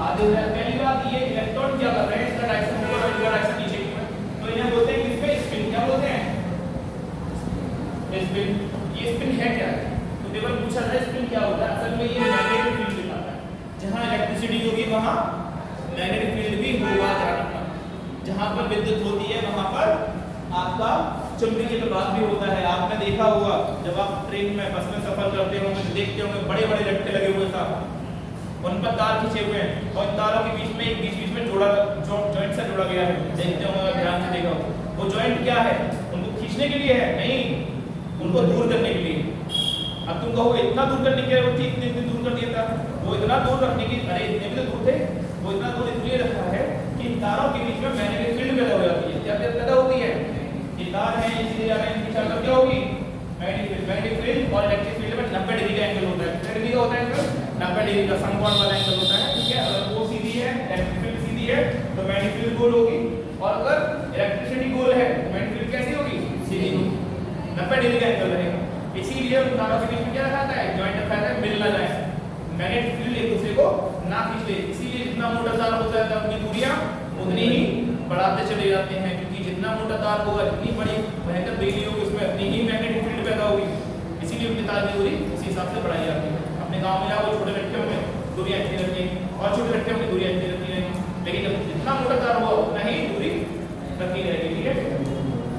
आधे हो रहा है। पहली बात, ये इलेक्ट्रॉन क्या कर रहे हैं, इसका डायरेक्शन ऊपर और इसका डायरेक्शन नीचे की है, तो इन्हें बोलते हैं कि इसका स्पिन, क्या बोलते हैं, स्पिन। ये स्पिन है क्या है, तो केवल पूछा जाए स्पिन क्या होता है, असल में ये मैग्नेटिक फील्ड दिखाता है। जहां इलेक्ट्रिसिटी होगी वहां मैग्नेटिक फील्ड भी होगा, ध्यान रखना। जहां पर विद्युत होती है वहां पर आपका चुंबकीय प्रभाव भी होता है। आपने देखा होगा जब आप ट्रेन में, बस में सफर करते होंगे तो देखते होंगे बड़े बड़े लट्टे लगे हुए साहब, उन पर तार खींचे हुए हैं, और तारों के बीच में एक बीच में जॉइंट से जोड़ा गया है, देखते होंगे, ध्यान से देखा हो। वो जॉइंट क्या है, उनको खींचने के लिए है, नहीं, उनको दूर करने के लिए। अब तुम कहोगे इतना दूर करने के लिए वो ठीक इतने दूर कर दिया था, वो इतना दूर रखने की, अरे इतने भी तो दूर थे, वो इतना दूर इसलिए रखा है कि तारों के बीच में मैग्नेटिक फील्ड पैदा हो जाती है। क्या पैदा होती है, ये तार है, इसलिए अगर इनकी चाल क्या होगी, मैग्नेटिक फील्ड और इलेक्ट्रिक फील्ड में 90 डिग्री का एंगल होता है। कितने डिग्री का होता है एंगल, 90 डिग्री का समकोण वाला एंगल होता है, ठीक है। अगर वो सीधी है, इलेक्ट्रिक फील्ड सीधी है, तो मैग्नेटिक फील्ड गोल होगी, और अगर इलेक्ट्रिसिटी गोल है तो मैग्नेटिक फील्ड कैसी होगी, सीधी होगी, 90 डिग्री का एंगल रहेगा। इसीलिए उन तारों के बीच में क्या रखा है, जॉइंट रखा है, मिल ना जाए, मैग्नेटिक फील्ड एक दूसरे को ना खींच ले। इसीलिए जितना मोटा तार होता है उनकी दूरियां उतनी ही बढ़ाते चले जाते हैं, क्योंकि जितना मोटा तार होगा, जितनी बड़ी भयंकर बिजली होगी, उसमें अपनी ही मैग्नेटिक फील्ड पैदा होगी, इसीलिए उनकी तार की दूरी उसी हिसाब से बढ़ाई जाती है। अपने गांव में जाओ, छोटे लट्टे होंगे दूरियां अच्छी रहती है, और छोटे लट्टे होंगे दूरियां अच्छी रहती है, लेकिन जब जितना मोटा तार होगा उतना ही दूरी रखी रहेगी, ठीक है।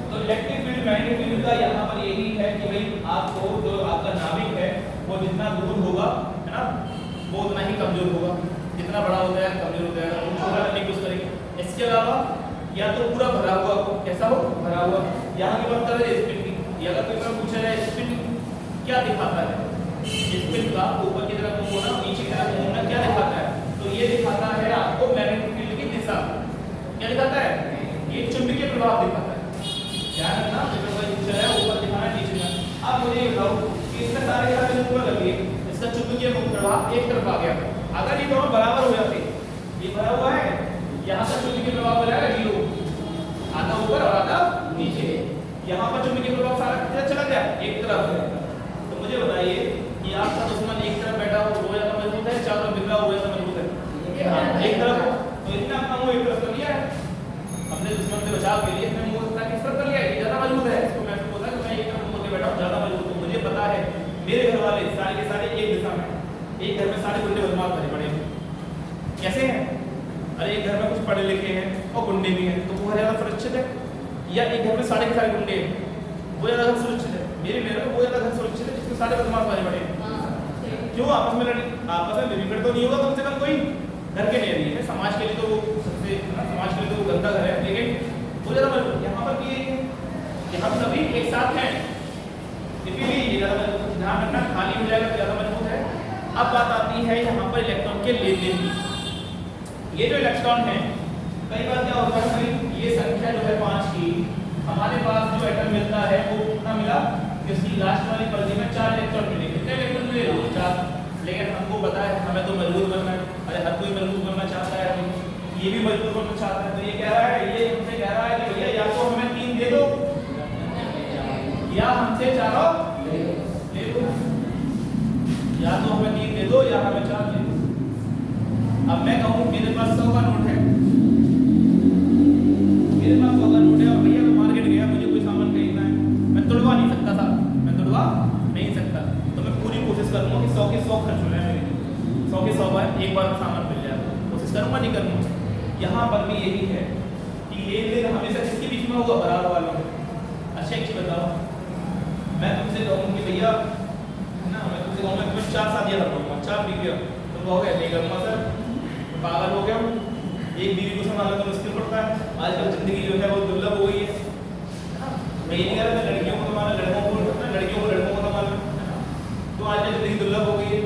तो इलेक्ट्रिक फील्ड, मैग्नेटिक फील्ड का यहाँ पर यही है कि भाई आपको जो आपका नाभिक है वो जितना दूर होगा, है ना, वो उतना ही कमजोर होगा, जितना बड़ा होता है कमजोर होता है, वो छोटा करने की कोशिश करेंगे। इसके अलावा या तो पूरा भरा हुआ हो, कैसा हो, भरा हुआ। यहाँ की बात कर रहे हैं स्पिन की, अगर कोई पूछा जाए स्पिन क्या दिखाता है, स्पिन का ऊपर की तरफ होना, नीचे की तरफ होना क्या दिखाता है, तो ये दिखाता है आपको मैग्नेटिक फील्ड की दिशा। क्या दिखाता है, ये चुंबकीय प्रभाव दिखाता है। ध्यान रखना, पेपर का पूछा है ऊपर दिखाना है नीचे दिखाना। अब मुझे ये बताओ कि इसका सारे का ऊपर लगे, इसका चुंबकीय प्रभाव एक तरफ आ गया, अगर ये दोनों बराबर हो जाते, ये भरा हुआ है, यहाँ का चुंबकीय प्रभाव हो जाएगा 0, आधा ऊपर और आधा नीचे। यहाँ पर जो चुंबकीय प्रभाव सारा किधर चला गया, एक तरफ। तो मुझे बताइए कि आपका दुश्मन एक तरफ बैठा हो वो ज्यादा मजबूत है, चारों बिखरा हुआ ज्यादा मजबूत है? एक तरफ। तो इसने अपना मुंह एक तरफ कर लिया है, अपने दुश्मन से बचाव के लिए अपने मुंह को किस तरफ कर लिया है, ये ज्यादा मजबूत है। इसको मैं बोला कि मैं एक तरफ मुंह करके बैठा हूं, ज्यादा मजबूत हूं। मुझे पता है मेरे घर वाले सारे के सारे एक दिशा में, एक घर में सारे गुंडे बदमाश भरे पड़े हैं। कैसे हैं? अरे एक घर में कुछ पढ़े लिखे हैं और गुंडे भी हैं, तो वो ज्यादा सुरक्षित है? या एक घर में सारे के सारे गुंडे हैं, वो ज्यादा घर सुरक्षित है? मेरे में वो ज्यादा घर सुरक्षित है जिसमें सारे बदमाश भरे पड़े हैं। क्यों? आपस में विभेद तो नहीं होगा कम से कम कोई? घर के नहीं है, समाज के लिए तो सबसे समाज के लिए तो वो गंदा घर है, लेकिन वो ज्यादा मजबूत। यहाँ पर भी यहाँ सभी एक साथ हैं, इसीलिए ये ज्यादा मजबूत। ध्यान रखना, खाली हो जाएगा ज्यादा मजबूत है। अब बात आती है यहाँ पर इलेक्ट्रॉन के लेन देन की। ये जो इलेक्ट्रॉन है, कई बार क्या होता है, ये संख्या जो है 5 की, हमारे पास जो एटम मिलता है वो कितना मिला कि उसकी लास्ट वाली पंक्ति में 4 इलेक्ट्रॉन मिले। कितने इलेक्ट्रॉन मिले? 4। लेकिन हमको पता है हमें तो मजबूत बनना है। अरे हर कोई मजबूत बनना चाहता है, ये भी मजबूत बनना चाहता है। तो ये कह रहा है, ये हमसे कह रहा है कि भैया या तो हमें 3 दे दो या हमसे 4 ले लो, या तो हमें 3 दे दो या हमें 4 दे दो। अब मैं कहूँ मेरे पास 100 का नोट है, मेरे पास 100 का नोट है और भैया मैं मार्केट गया, मुझे कोई सामान खरीदना है, मैं तुड़वा नहीं सकता था, मैं तुड़वा नहीं सकता। तो मैं पूरी कोशिश करूंगा कि 100 के 100 खर्च हो जाए मेरे, 100 के 100 बार एक बार सामान मिल जाए, कोशिश करूंगा नहीं करूंगा। यहाँ पर भी यही है कि लेन देन हमेशा किसके बीच में होगा? बराबर वालों में। अच्छा एक चीज बताओ, मैं तुमसे कहूँ कि भैया ना, मैं तुमसे कहूँगा कि मैं 4 शादियाँ कर लूँगा, 4 बीवियाँ, तुम कहोगे नहीं करूँगा सर, पागल हो गया हूँ, एक बीवी को संभालना तो मुश्किल पड़ता है, आजकल जिंदगी जो है वो दुर्लभ हो गई है। मैं ये नहीं कह रहा मैं लड़कियों को संभालना, लड़कों को लड़कियों को लड़कों को संभालना, तो आजकल जिंदगी दुर्लभ हो गई है।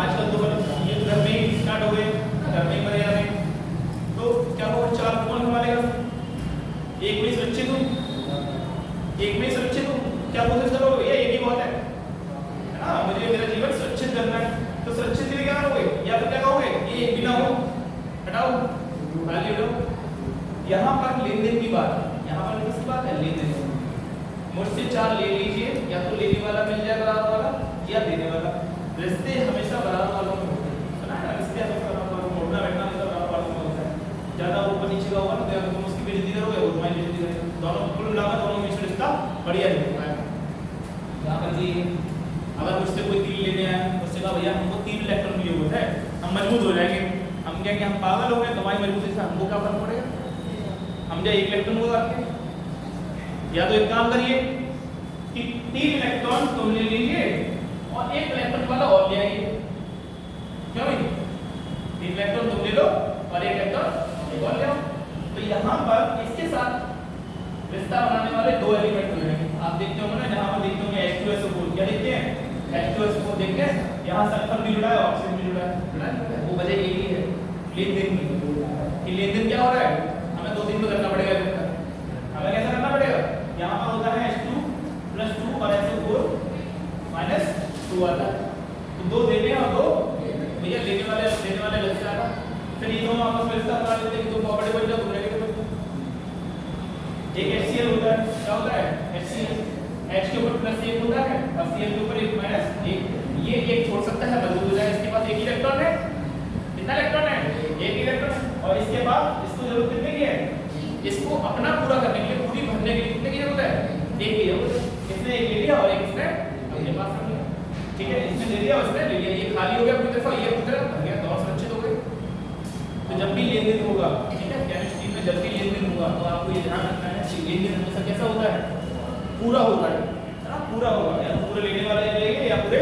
आजकल तो ये तो घर में ही स्टार्ट हो गए, घर में ही मरे जा रहे हैं। तो क्या वो 4 कौन संभालेगा? एक में सुरक्षित हूँ, एक में सुरक्षित हूँ, क्या कोशिश करो भैया एक ही बहुत है ना, मुझे मेरा जीवन सुरक्षित करना है। तो सुरक्षित के लिए क्या करोगे? या फिर क्या कहोगे ये एक भी ना हो, हटाओ, खाली हटाओ। यहाँ पर लेन देन की बात, यहाँ पर किसकी बात है? लेन देन। मुझसे 4 ले लीजिए, या तो लेने वाला मिल जाए बराबर वाला या देने वाला। रिश्ते हमेशा बराबर वालों में होते हैं, सुना है ना? रिश्ते हमेशा बराबर वालों में, उठना बैठना हमेशा बराबर वालों में होता है। ज्यादा ऊपर नीचे का होगा ना तो तुम उसकी बेइज्जती करोगे, वो तुम्हारी बेइज्जती करेगा, दोनों कुल मिलाकर दोनों में रिश्ता बढ़िया नहीं होता है। यहाँ पर जी अगर मुझसे कोई 3 लेने आया, मुझसे कहा भैया हमको 3 इलेक्ट्रॉन की जरूरत है, हम मजबूत हो जाएंगे, हम क्या कि हम पागल हो गए, तुम्हारी मजबूती से हमको क्या फर्क पड़ेगा, हम जाए 1 इलेक्ट्रॉन को रखें। या तो एक काम करिए कि 3 इलेक्ट्रॉन तुम ले लीजिए और 1 इलेक्ट्रॉन वाला और ले आइए। क्यों भाई? 3 इलेक्ट्रॉन तुम ले लो और 1 इलेक्ट्रॉन एक और ले आओ। तो यहाँ पर इसके साथ रिश्ता बनाने वाले 2 एलिमेंट हुए हैं। आप देखते होंगे ना, जहाँ पर देखते होंगे H2SO4, क्या देखते हैं? H2SO4 देखते हैं, यहाँ सल्फर भी जुड़ा है, ऑक्सीजन भी जुड़ा है, वो वजह यही है लेन देन की। कि लेन देन क्या हो रहा है? हमें 2 दिन तो करना पड़ेगा, हमें कैसा करना पड़ेगा? यहाँ पर होता है H2+2 और SO4 -2 आता है, तो 2 देने और 2 भैया लेने वाले लग जाएगा। फिर ये दोनों आपस में रिश्ता बना लेते हैं कि तुम पॉवर्टी बन जाओ, तुम नेगेटिव बन जाओ। एक HCl होता है, क्या होता है? HCl, H के ऊपर +1 होता है और Cl के ऊपर 1 -1, ये एक छोड़ सकता है, मजबूत हो जाएगा। इसके पास 1 इलेक्ट्रॉन है, कितना इलेक्ट्रॉन है? 1 इलेक्ट्रॉन। और इसके बाद इसको जरूरत कितने की है? इसको अपना पूरा करने के लिए, पूरी भरने के लिए कितने की जरूरत है? 1 की जरूरत है। इसने 1 ले लिया और 1 इसने अपने पास रख लिया, ठीक है? इसने ले लिया और इसने ले लिया, ये खाली हो गया अपनी तरफ, ये अपनी तरफ भर गया, दोनों सुरक्षित हो गए। तो जब भी लेन देन होगा, ठीक है, केमिस्ट्री में जब भी लेन देन होगा तो आपको ये ध्यान रखना है कि लेन देन हमेशा कैसा होता है? पूरा होता है ना, पूरा होगा, या तो पूरे लेने वाले लेंगे या पूरे।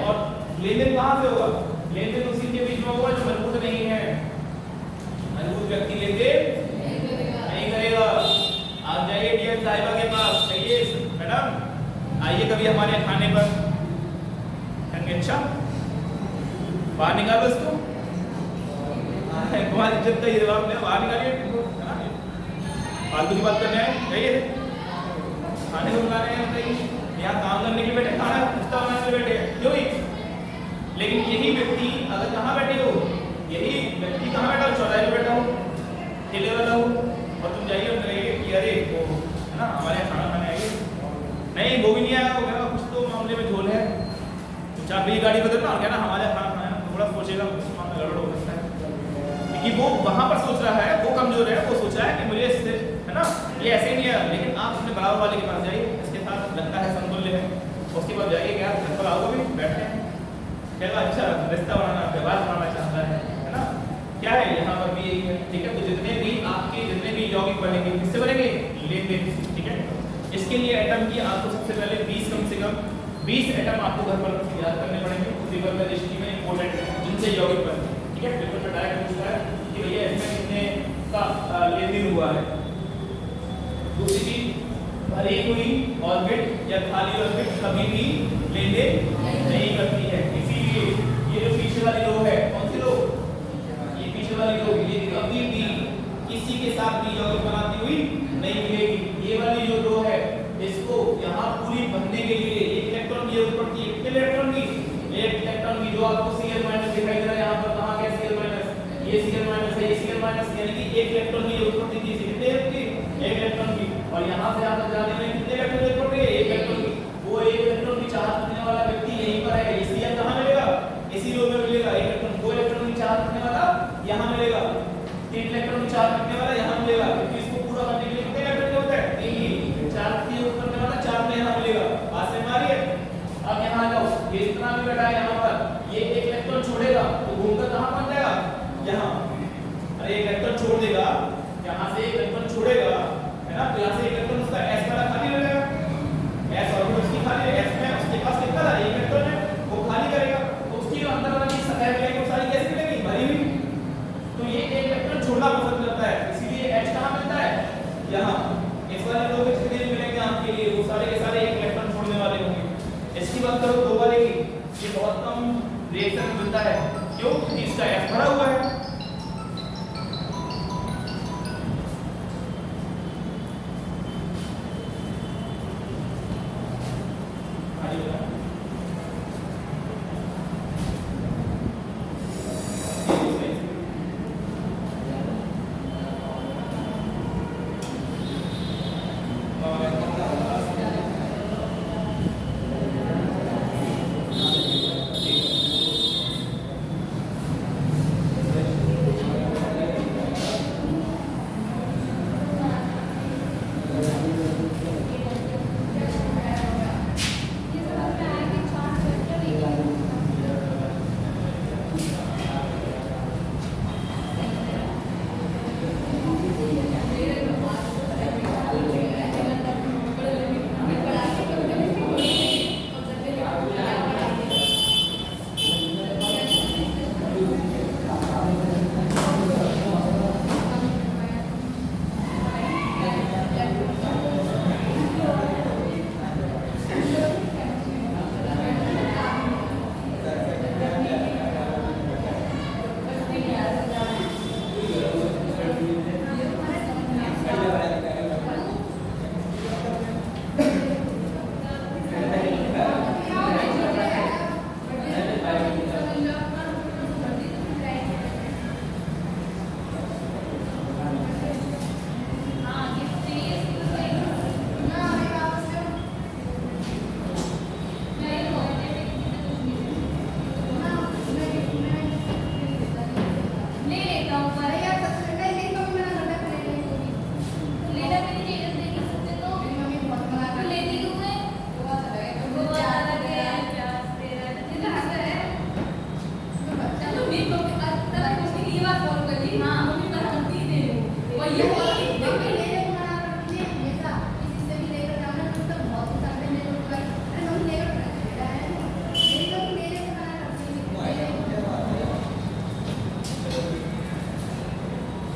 और लेन देन कहाँ से होगा? लेन देन उसी के बीच में होगा जो मजबूत नहीं है। मजबूत व्यक्ति लेन देन नहीं करेगा। आप जाइए डीएम साहिबा के पास, कहिए मैडम आइए कभी हमारे यहाँ खाने पर, अच्छा बाहर निकालो इसको, तुम्हारी इज्जत का ये जवाब नहीं, बाहर निकालिए, फालतू की बात करने आए, कहिए खाने को बुलाने हैं, बताइए यहाँ काम करने के लिए बैठे, खाना नाश्ता बनाने के लिए बैठे, क्यों ही? लेकिन यही व्यक्ति अगर कहाँ बैठे हो, यही व्यक्ति कहाँ बैठा हो? चौराहे पे बैठा हो, ठेले वाला हो, और तुम जाइए और कहिए वो भी नहीं आया तो मेरा कुछ तो मामले में झोल है, तो चाबी गाड़ी बदलना हो गया ना हमारे हाथ में, तो थोड़ा सोचेगा कुछ मामला गड़बड़ हो सकता है, क्योंकि वो वहां पर सोच रहा है, वो कमजोर है, वो सोच रहा है कि मुझे इससे है ना ये ऐसे नहीं है, लेकिन आप अपने बराबर वाले के पास जाइए, इसके साथ लगता है समतुल्य है, उसके पास जाइए, क्या घर पर आओगे भी बैठे हैं, कहना अच्छा रिश्ता बनाना व्यवहार बनाना चाहता है ना, क्या है यहाँ पर भी यही है, ठीक है। तो जितने भी आपके जितने भी यौगिक बनेंगे किससे बनेंगे, लेन देन, ठीक है। इसके लिए एटम की आपको सबसे पहले 20 कम से कम 20 एटम आपको घर पर याद करने पड़ेंगे, उसी पर दृष्टि में इंपॉर्टेंट है जिनसे यौगिक बनते हैं, ठीक है। पेपर में डायरेक्ट पूछता है कि भैया इसमें कितने का लेन देन हुआ है। दूसरी चीज, भरी हुई ऑर्बिट या खाली ऑर्बिट कभी भी लेन देन नहीं करती है, इसीलिए ये जो पीछे वाली रो है, कौन सी रो, ये पीछे वाली रो, ये कभी भी किसी के साथ भी यौगिक बनाती हुई नहीं मिलेगी। ये वाली जो रो है इसको यहाँ पूरी बनने के लिए एक इलेक्ट्रॉन की जरूरत पड़ती है, कितने इलेक्ट्रॉन की, एक इलेक्ट्रॉन की, जो आपको Cl- दिखाई दे रहा है यहाँ पर, कहाँ गया Cl-, ये Cl- है, ये Cl-, यानी कि एक इलेक्ट्रॉन की जरूरत पड़ती थी, कितने की, एक इलेक्ट्रॉन की, और यहाँ से आप जाने में कितने इलेक्ट्रॉन की जरूरत पड़ रही है, एक इलेक्ट्रॉन की, वो एक इलेक्ट्रॉन की चार्ज रखने वाला व्यक्ति यहीं पर है, ये Cl कहाँ मिलेगा, इसी रो में मिलेगा, एक इलेक्ट्रॉन, दो इलेक्ट्रॉन की चार्ज रखने वाला यहाँ मिलेगा, तीन इलेक्ट्रॉन की चार्ज रखने वाला यहाँ मिलेगा, क्योंकि इसको पूरा करने के लिए कितने इलेक्ट्रॉन की जरूरत है, तीन, चार की यूज करने वाला चार में यहाँ मिलेगा, पास में मारिए। अब यहाँ आ जाओ, ये इतना भी बैठा है यहाँ पर, ये एक इलेक्ट्रॉन छोड़ेगा तो घूमकर कहाँ पहुंच जाएगा, यहाँ, अरे एक इलेक्ट्रॉन छोड़ देगा, यहाँ से एक इलेक्ट्रॉन छोड़ेगा है ना, तो यहाँ से एक इलेक्ट्रॉन उसका s वाला खाली हो जाएगा, s ऑर्बिटल उसकी खाली है, s में उसके पास कितना था, एक इलेक्ट्रॉन है, वो खाली करेगा, तो उसकी जो अंदर वाली सतह मिलेगी वो सारी कैसे मिलेगी, भरी हुई, तो ये एक इलेक्ट्रॉन छोड़ना पसंद करता है, इसीलिए h कहाँ मिलता है, यहाँ, इस वाले रो में जितने भी मिलेंगे आपके लिए वो सारे के सारे एक इलेक्ट्रॉन छोड़ने वाले होंगे। इसकी बात करो दो वाले की, ये बहुत कम रिएक्शन मिलता है, क्यों, क्योंकि इसका f भरा हुआ है।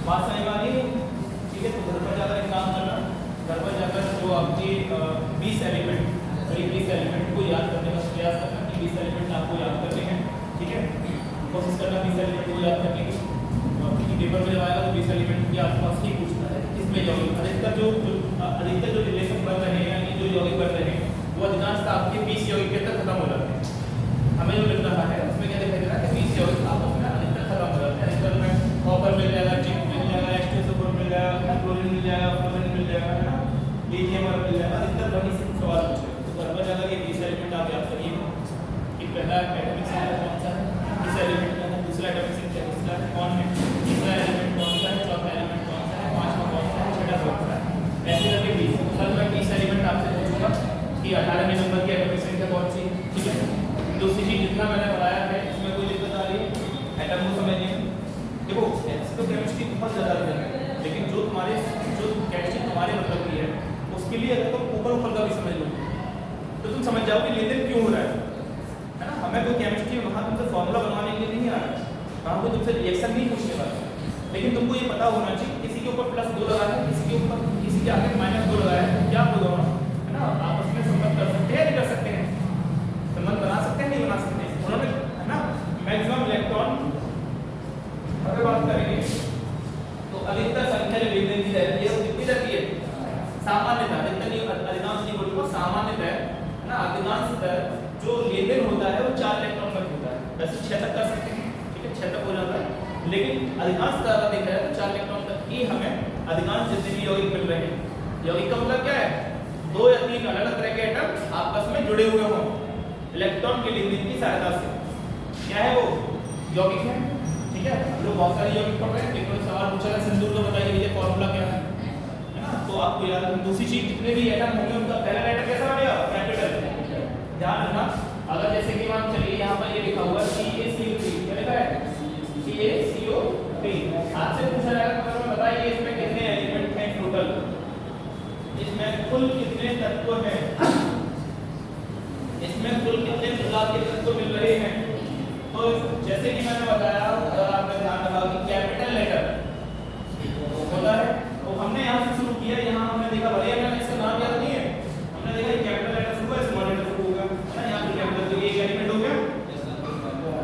बात समझ में आ रही है, ठीक है। तो घर पर जाकर एक काम करना, घर पर जाकर जो आपके 20 एलिमेंट, करीब 20 एलिमेंट को याद करने का प्रयास करना कि 20 एलिमेंट आपको याद करने हैं, ठीक है। कोशिश करना 20 एलिमेंट को याद करने की, क्योंकि पेपर में जब आएगा तो 20 एलिमेंट के आसपास ही पूछता है, इसमें यौगिक अधिकतर जो रिलेशन बन रहे हैं, यानी जो यौगिक बन रहे हैं वो अधिकांशतः आपके 20 यौगिक के अंदर खत्म हो जाते हैं। हमें जो मिल रहा है उसमें क्या दिखाई दे रहा है कि 20 यौगिक आपस में अधिकतर खत्म हो जाते हैं। अधिकतर में कॉपर मिल जाएगा, जिंक मिल जाएगा, H2SO4 मिल जाएगा, क्लोरीन मिल जाएगा, फ्लोरीन मिल जाएगा, है ना, लिथियम मिल जाएगा, अधिकतर वही सवाल पूछे। तो पहला एटॉमिक संख्या कौन सा है, इस एलिमेंट का है, दूसरा एटॉमिक संख्या किसका है, कौन है, तीसरा एलिमेंट कौन सा है, चौथा एलिमेंट कौन सा है, पांचवा कौन सा है, छठा कौन सा है, ऐसे करके 20। कल मैं 20 एलिमेंट आपसे पूछूंगा कि 18वें नंबर की एटॉमिक संख्या कौन सी, ठीक है। दूसरी चीज जितना मैंने बताया है इसमें कोई दिक्कत आ रही है, एटम को समझने में। देखो तो केमिस्ट्री बहुत ज़्यादा है, लेकिन जो केमिस्ट्री तुम्हारे मतलब की है उसके लिए अगर तुम ऊपर का भी समझ लो तो तुम समझ जाओ कि लेन देन क्यों हो रहा है ना। हमें कोई केमिस्ट्री वहाँ तुमसे फॉर्मूला बनवाने के लिए नहीं आ रहा है, वहाँ कोई तुमसे रिएक्शन नहीं पूछने वाला, लेकिन तुमको ये पता होना चाहिए किसी के ऊपर +2 लगा है, किसी के आगे -2 लगाया है, क्या आप दोनों है ना आपस में संबंध कर सकते हैं, नहीं कर सकते हैं, संबंध बना सकते हैं, नहीं बना सकते हैं। उन्होंने है ना मैक्सिमम इलेक्ट्रॉन अगर बात करेंगे तो अधिकतर संख्या जो लेन देन की रहती है वो कितनी रहती है, सामान्यतः अधिकतर नहीं, अधिकांश नहीं बोलूंगा, सामान्यतः है ना अधिकांशतः जो लेन देन होता है वो 4 इलेक्ट्रॉन तक होता है, वैसे 6 तक कर सकते हैं, ठीक है 6 तक हो जाता है, लेकिन अधिकांशतः अगर देखा जाए तो 4 इलेक्ट्रॉन तक ही हमें अधिकांश जितने भी यौगिक मिल रहे हैं। यौगिक का मतलब क्या है, 2 या 3 अलग अलग तरह के एटम आपस में जुड़े हुए हों इलेक्ट्रॉन के लेन देन की सहायता से, क्या है वो यौगिक है, ठीक है। लोग बहुत सारे यौगिक पढ़ रहे हैं, एक सवाल पूछा है सिंदूर का बताइए ये फॉर्मूला क्या है ना, तो आपको याद है। दूसरी चीज जितने भी एटम होंगे उनका पहला लेटर कैसा बनेगा, कैपिटल, ध्यान रखना। अगर जैसे कि मान चलिए यहाँ पर ये लिखा हुआ है CaCO3, क्या लिखा है CaCO3, आपसे पूछा जाएगा तो बताइए इसमें कितने एलिमेंट हैं टोटल, इसमें कुल कितने तत्व हैं, इसमें कुल कितने प्रकार के तत्व मिल रहे हैं। तो जैसे कि मैंने बताया, अगर आपने ध्यान रखा कि कैपिटल लेटर होता है तो हमने यहाँ से शुरू किया, यहाँ हमने देखा भले हमें इसका नाम याद नहीं है, हमने देखा कि कैपिटल लेटर शुरू है, स्मॉल लेटर शुरू होगा है ना, यहाँ पे कैपिटल तो ये एक एलिमेंट हो गया,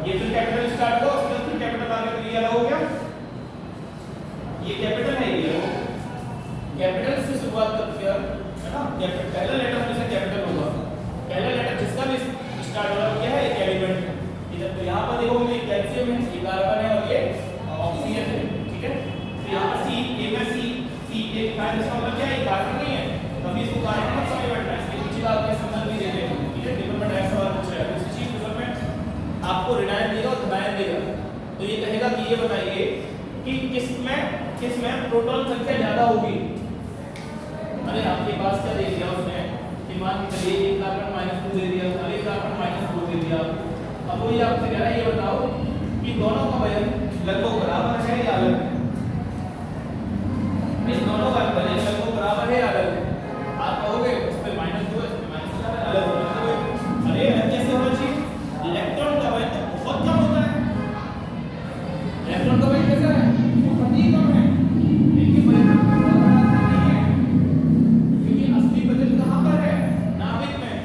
ये फिर कैपिटल स्टार्ट हुआ, उसके बाद फिर कैपिटल आ गया तो ये अलग हो गया, ये कैपिटल है, ये कैपिटल से शुरुआत करते हैं है ना, कैपिटल पहला लेटर हमेशा कैपिटल होगा, पहला लेटर जिसका भी स्टार्ट हो रहा है क्या है, एक एलिमेंट है। इधर तो यहाँ पर देखो ये कैल्शियम है, ये कार्बन है और ये ऑक्सीजन है, ठीक है। तो यहाँ पर C में C एक कार्बन, इसका मतलब क्या है, कार्बन नहीं है, तभी इसको कार्बन मत समझ बैठना, इसके पीछे का आपके संबंध भी देते हैं, ठीक है। पेपर में डायरेक्ट सवाल पूछ रहा है, इसी चीज पेपर में आपको ऋणायन देगा और धनायन देगा, तो ये कहेगा कि ये बताइए कि किसमें प्रोटॉन संख्या ज्यादा होगी। अरे आपके पास क्या दे दिया उसने कि मान के चलिए एक कार्बन -2 दे दिया और एक कार्बन -2 दे दिया, अब वो ये आपसे कह रहा है ये बताओ कि दोनों का वजन लगभग बराबर है या अलग है, इन दोनों का वजन लगभग बराबर है या अलग है, आप कहोगे उस पे -2 है, इस पे -4 है, अलग होगा। अरे कैसे होना चाहिए, इलेक्ट्रॉन का वजन तो बहुत कम होता है, इलेक्ट्रॉन का वजन कैसा है, बहुत ही कम है, लेकिन वजन नहीं है, क्योंकि असली वजन कहाँ पर है, नाभिक में,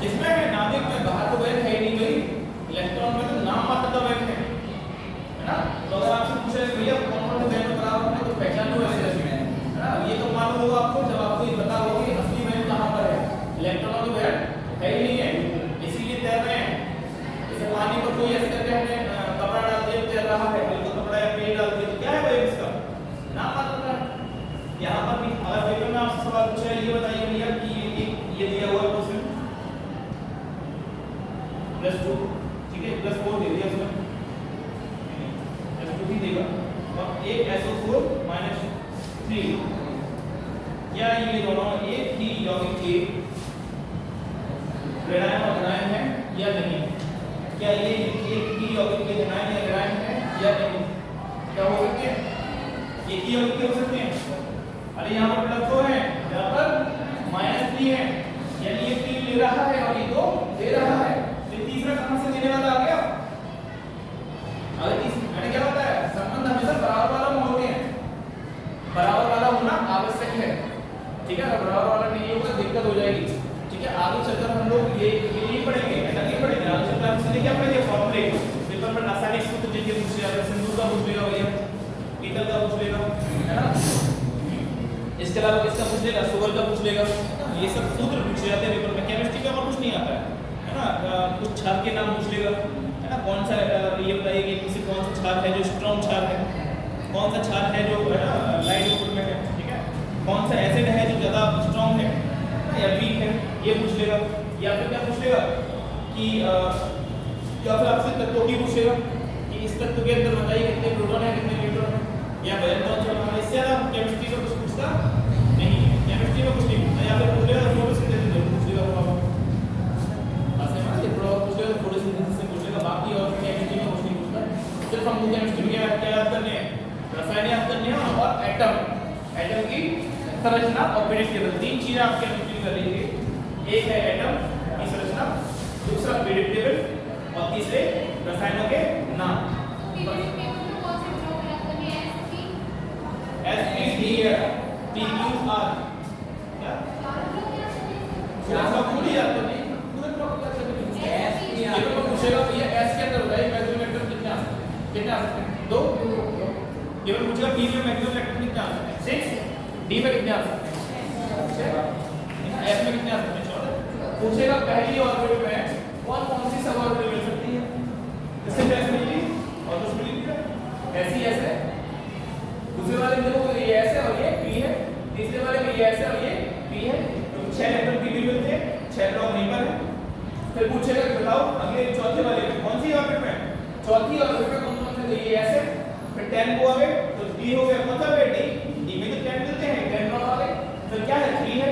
जिसमें है नाभिक में, बाहर तो वजन है ही नहीं भाई, इलेक्ट्रॉन में तो नाम मात्र का वजन है ना। तो अगर आपसे पूछे भैया कौन कौन से वजन बराबर है तो पहचान लो ऐसे है ना, ये तो मालूम होगा आपको जब आपको ये पता होगा कि असली वजन कहाँ पर है, इलेक्ट्रॉन का वजन है ही नहीं है, इसीलिए तैर रहे हैं। जैसे पानी पर कोई ऐसे करके हमने कपड़ा डाल दिया तैर रहा है, तो कपड़ा या पेड़ डाल दिया तो क्या है वजन इसका, नाम मात्र का। यहाँ पर भी अगर पेपर में आपसे सवाल पूछा है ये बताइए भैया कि ये दिया हुआ क्वेश्चन +2, ठीक है, +4 दे दिया उसने, +2 भी देगा और एक SO4 -3, क्या ये दोनों एक ही यौगिक के ऋणायन और धनायन है या नहीं, क्या ये एक ही यौगिक के धनायन या ऋणायन है या नहीं, क्या हो सकते हैं, एक ही यौगिक के हो सकते हैं। अरे यहाँ पर +2 है, यहाँ पर -3 है, यानी ये 3 ले रहा है और ये 2 दे रहा है, तीसरा कहां से देने वाला आ गया, अगर मैंने क्या होता है संबंध हमेशा बराबर वाला में होते हैं, बराबर वाला होना आवश्यक है, ठीक है। अगर बराबर वाला नहीं होगा दिक्कत हो जाएगी, ठीक है। आगे चलकर हम लोग ये नहीं पढ़ेंगे, ऐसा नहीं पढ़ेंगे, आगे चलकर हम सीधे क्या पढ़ेंगे, फॉर्मूले, पेपर में रासायनिक सूत्र देके पूछ लिया, सिंदूर का पूछ लेगा भैया, पीतल का पूछ लेगा, है ना, इसके अलावा किसका पूछ लेगा, सुगर का पूछ लेगा, ये सब सूत्र पूछ जाते हैं पेपर में। केमिस्ट्री का और कुछ नहीं आता है ना, कुछ क्षार के नाम पूछ लेगा, है ना, कौन सा ये बताइए कि इनमें से कौन सा क्षार है जो स्ट्रॉन्ग क्षार है, कौन सा क्षार है जो है ना लाइट वेट में है, ठीक है, कौन सा एसिड है जो ज़्यादा स्ट्रॉन्ग है या वीक है, ये पूछ लेगा। या फिर क्या पूछ लेगा, कि या फिर आपसे तत्वों की पूछेगा कि इस तत्व के अंदर बताइए कितने प्रोटॉन है कितने न्यूट्रॉन है, या वजन कौन सा है। इससे ज्यादा केमिस्ट्री का कुछ पूछता नहीं है, केमिस्ट्री में कुछ नहीं पूछता, या फिर पूछेगा फोटोसिंथेसिस से पूछेगा थोड़ा पूछेगा फोटोसिंथेसिस से पूछेगा, बाकी और केमिस्ट्री में कुछ नहीं पूछता। सिर्फ हमको केमिस्ट्री में क्या याद करने हैं, रसायन याद करने हैं और एटम की संरचना और पीरियड टेबल, तीन चीजें आप केमिस्ट्री में कर लीजिए। एक है एटम की संरचना, दूसरा पीरियड टेबल और तीसरे रसायनों के नाम। पीरियड टेबल में कौन से ब्लॉक याद करने हैं? S P D T Q R क्या सब पूरी याद करनी, पूरे ब्लॉक याद करनी है। ये तो पूछेगा भैया S के अंदर बताइए मैक्सिमम इलेक्ट्रॉन कितने आ सकते हैं? 2। ये भी पूछेगा P में मैक्सिमम इलेक्ट्रॉन कितने आ सकते हैं? 6। D में कितने आ सकते हैं? 6। S में कितने आ सकते हैं? 14। पूछेगा पहली ऑर्बिट में कौन सी सब ऑर्बिट मिल सकती है? इससे S मिली और दूसरी मिली ऐसी S है, दूसरे वाले में देखो ये S है और ये P है, तीसरे वाले में ये S है और ये P है, तो 6 इलेक्ट्रॉन P भी मिलते हैं, 6 ब्लॉक नहीं पर है। फिर पूछेगा कि बताओ अगले चौथे वाले में कौन सी ऑर्बिट में, चौथी ऑर्बिट में कौन से, तो ये S है, फिर 10 को आ गए तो D हो गया, कौन सा है D में तो 10 मिलते हैं, 10 ब्लॉक आ गए, फिर क्या है 3 है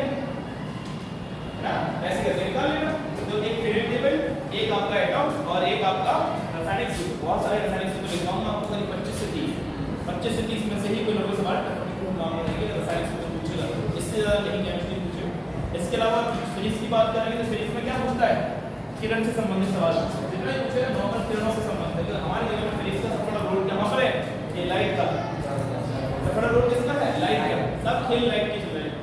ना, ऐसे करके निकाल लेना। तो एक पीरियड टेबल, एक आपका एटम और एक आपका रासायनिक सूत्र, बहुत सारे रासायनिक सूत्र लिखवाऊंगा आपको, करीब 25 से 30 में से ही कोई ना कोई सवाल मांग लेंगे, रासायनिक सूत्र पूछेगा, इससे ज्यादा नहीं केमिस्ट्री पूछेगा। इसके अलावा फिजिक्स की बात करेंगे तो फिजिक्स में क्या पूछता है, किरण से संबंधित सवाल जितना ही पूछेगा नॉर्मल किरणों से संबंधित है। हमारे जीवन में फिजिक्स का सबसे बड़ा रोल कहां पर है, ये लाइट का सबसे बड़ा रोल किसका है, लाइट का। सब खेल लाइट की चल रहे हैं,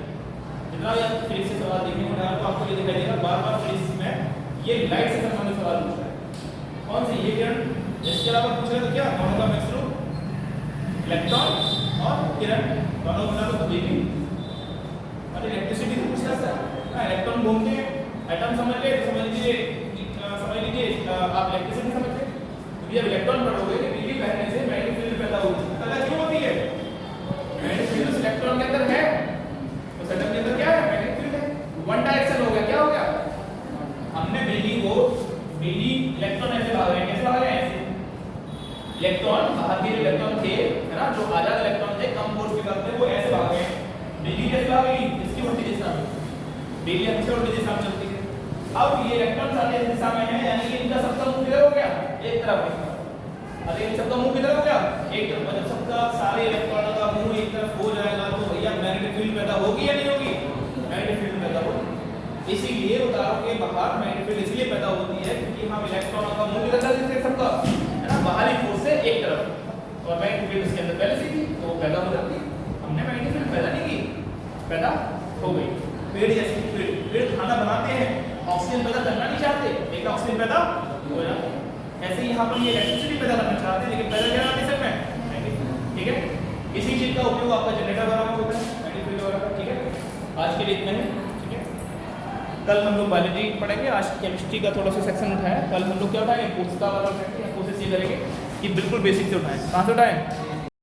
जितना भी आप फिजिक्स से सवाल देखने को तो आपको ये दिखाई देगा बार-बार फिजिक्स में ये लाइट से संबंधित सवाल पूछ रहा है, कौन सी ये किरण। इसके अलावा पूछेगा तो क्या, दोनों का मिक्स रूप, इलेक्ट्रॉन और किरण दोनों बना लो तो देगी। और इलेक्ट्रिसिटी से पूछता है, इलेक्ट्रॉन घूमते हैं, एटम समझ ले तो समझ लीजिए आप इलेक्ट्रिसिटी समझ ले। तो जब इलेक्ट्रॉन पढ़ोगे कि बिजली बहने से मैग्नेटिक फील्ड पैदा होगी, पैदा क्यों होती है, मैग्नेटिक फील्ड उस इलेक्ट्रॉन के अंदर है, उस एटम के अंदर क्या है, मैग्नेटिक फील्ड है, वन डायरेक्शन हो गया। क्या हो गया, हमने बिजली इलेक्ट्रॉन ऐसे भाग रहे हैं, कैसे भाग रहे हैं, ऐसे इलेक्ट्रॉन बाहर के इलेक्ट्रॉन थे है ना, जो आजाद इलेक्ट्रॉन थे कम फोर्स के करते वो ऐसे भाग रहे हैं, बिजली कैसे भाग रही, इसकी उल्टी दिशा में, बिजली हमेशा उल्टी दिशा में चलती है। अब ये इलेक्ट्रॉन सारे दिशा में है, यानी कि इनका सबका मुंह किधर हो गया, एक तरफ है, अरे इन सबका मुंह किधर हो गया, एक तरफ। जब सबका सारे इलेक्ट्रॉनों का मुंह एक तरफ हो जाएगा तो भैया मैग्नेटिक फील्ड पैदा होगी या नहीं होगी, मैग्नेटिक फील्ड पैदा होगी। इसीलिए उतारों के बाहर मैग्नेटिक फील्ड इसलिए पैदा होती है क्योंकि हम इलेक्ट्रॉनों का मुंह किधर चलते हैं सबका, है ना, बाहरी फोर्स से एक तरफ, और मैग्नेटिक फील्ड इसके अंदर पहले से थी तो पैदा हो जाती है। हमने मैग्नेटिक फील्ड पैदा नहीं की, पैदा हो गई। पेड़ जैसे पेड़ खाना बनाते हैं, ऑक्सीजन पैदा करना नहीं चाहते लेकिन ऑक्सीजन पैदा हो जाता है, ऐसे ही यहाँ पर ये इलेक्ट्रिसिटी पैदा करना चाहते हैं लेकिन पैदा क्या करते हैं में, ठीक है। इसी चीज का उपयोग आपका जनरेटर बनाना होता है, मैग्नेटिक फील्ड वगैरह, ठीक है। आज के लिए इतना ही, ठीक है। कल हम लोग बायोलॉजी पढ़ेंगे, आज केमिस्ट्री का थोड़ा सा सेक्शन उठाया, कल हम लोग क्या उठाएंगे, कोशिका वाला उठाएंगे, कोशिश ये करेंगे कि बिल्कुल बेसिक से उठाएं। कहाँ से उठाएं,